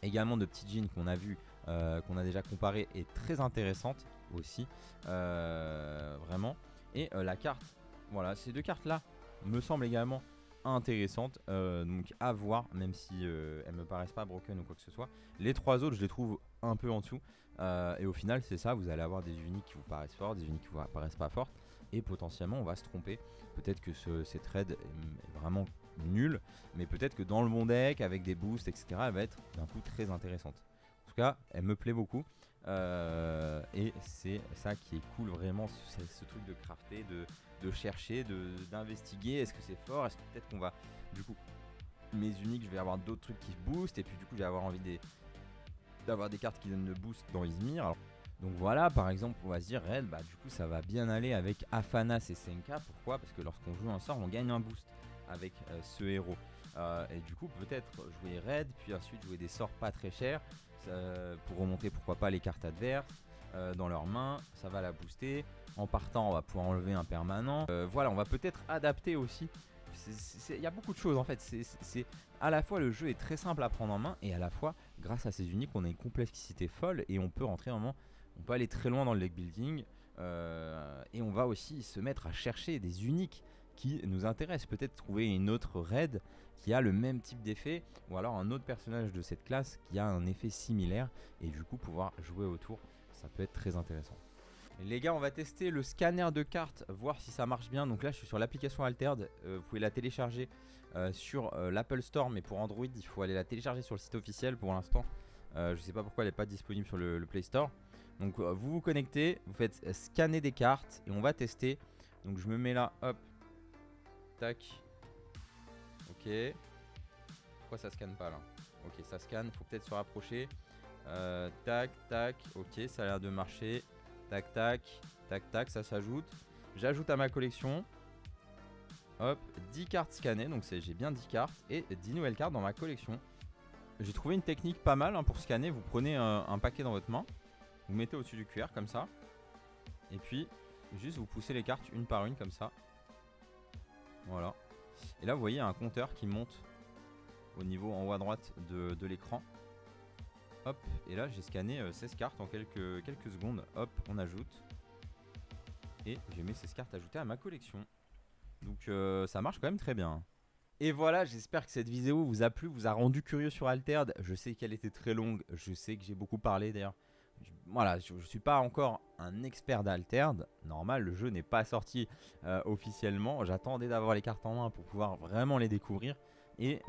également de Petit Jean qu'on a vu, qu'on a déjà comparé, est très intéressante aussi, vraiment. Et la carte, voilà, ces 2 cartes là me semblent également intéressantes, donc à voir, même si elles me paraissent pas broken ou quoi que ce soit. Les 3 autres je les trouve un peu en dessous, et au final c'est ça, vous allez avoir des uniques qui vous paraissent fortes, des uniques qui vous paraissent pas fortes, et potentiellement on va se tromper. Peut-être que cette raid est vraiment nulle, mais peut-être que dans le bon deck avec des boosts etc elle va être d'un coup très intéressante. En tout cas elle me plaît beaucoup, et c'est ça qui est cool vraiment, ce truc de crafter, de chercher, d'investiguer. Est-ce que c'est fort, est-ce que peut-être qu'on va, du coup mes uniques je vais avoir d'autres trucs qui boostent, et puis du coup je vais avoir envie d'avoir des cartes qui donnent le boost dans Izmir. Alors, donc voilà, par exemple on va se dire Red, bah du coup ça va bien aller avec Afanas et Senka. Pourquoi? Parce que lorsqu'on joue un sort on gagne un boost avec ce héros, et du coup peut-être jouer Red, puis ensuite jouer des sorts pas très chers pour remonter pourquoi pas les cartes adverses dans leurs mains. Ça va la booster. En partant on va pouvoir enlever un permanent, voilà, on va peut-être adapter aussi. Il y a beaucoup de choses en fait. C'est à la fois, le jeu est très simple à prendre en main, et à la fois grâce à ces uniques on a une complexité folle, et on peut rentrer vraiment, on peut aller très loin dans le deck building, et on va aussi se mettre à chercher des uniques qui nous intéressent. Peut-être trouver une autre raid qui a le même type d'effet, ou alors un autre personnage de cette classe qui a un effet similaire, et du coup pouvoir jouer autour. Ça peut être très intéressant. Et les gars, on va tester le scanner de cartes, voir si ça marche bien. Donc là je suis sur l'application Altered, vous pouvez la télécharger sur l'Apple Store, mais pour Android il faut aller la télécharger sur le site officiel pour l'instant. Je sais pas pourquoi elle n'est pas disponible sur le Play Store. Donc vous vous connectez, vous faites scanner des cartes, et on va tester. Donc je me mets là, hop, tac, ok. Pourquoi ça scanne pas là? Ok, ça scanne, faut peut-être se rapprocher. Tac, tac, ok, ça a l'air de marcher. Tac, tac, tac, tac, ça s'ajoute. J'ajoute à ma collection. Hop, 10 cartes scannées, donc j'ai bien 10 cartes et 10 nouvelles cartes dans ma collection. J'ai trouvé une technique pas mal pour scanner. Vous prenez un paquet dans votre main, vous mettez au-dessus du QR comme ça, et puis juste vous poussez les cartes une par une comme ça. Voilà. Et là vous voyez un compteur qui monte au niveau en haut à droite de l'écran. Hop, et là j'ai scanné 16 cartes en quelques secondes. Hop, on ajoute. Et j'ai mis 16 cartes ajoutées à ma collection. Donc ça marche quand même très bien. Et voilà, j'espère que cette vidéo vous a plu, vous a rendu curieux sur Altered. Je sais qu'elle était très longue, je sais que j'ai beaucoup parlé d'ailleurs. Voilà, je ne suis pas encore un expert d'Altered. Normal, le jeu n'est pas sorti officiellement. J'attendais d'avoir les cartes en main pour pouvoir vraiment les découvrir. Et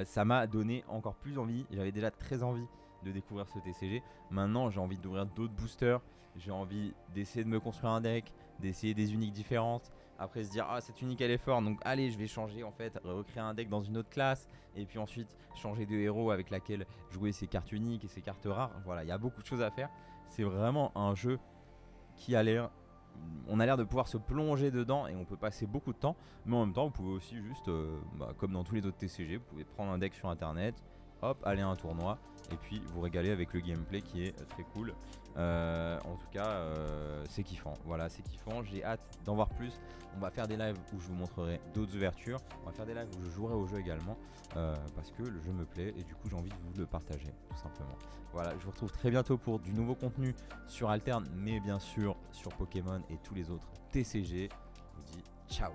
ça m'a donné encore plus envie. J'avais déjà très envie de découvrir ce TCG. Maintenant j'ai envie d'ouvrir d'autres boosters. J'ai envie d'essayer de me construire un deck, d'essayer des uniques différentes. Après se dire ah cette unique elle est forte, donc allez je vais changer en fait, recréer un deck dans une autre classe. Et puis ensuite changer de héros avec laquelle jouer ces cartes uniques et ces cartes rares. Voilà, il y a beaucoup de choses à faire. C'est vraiment un jeu qui a l'air, on a l'air de pouvoir se plonger dedans, et on peut passer beaucoup de temps. Mais en même temps vous pouvez aussi juste, comme dans tous les autres TCG, vous pouvez prendre un deck sur internet, hop, aller à un tournoi et puis vous régaler avec le gameplay qui est très cool. En tout cas, c'est kiffant. Voilà, c'est kiffant. J'ai hâte d'en voir plus. On va faire des lives où je vous montrerai d'autres ouvertures. On va faire des lives où je jouerai au jeu également parce que le jeu me plaît et du coup j'ai envie de vous le partager tout simplement. Voilà, je vous retrouve très bientôt pour du nouveau contenu sur Alterne, mais bien sûr sur Pokémon et tous les autres TCG. Je vous dis ciao.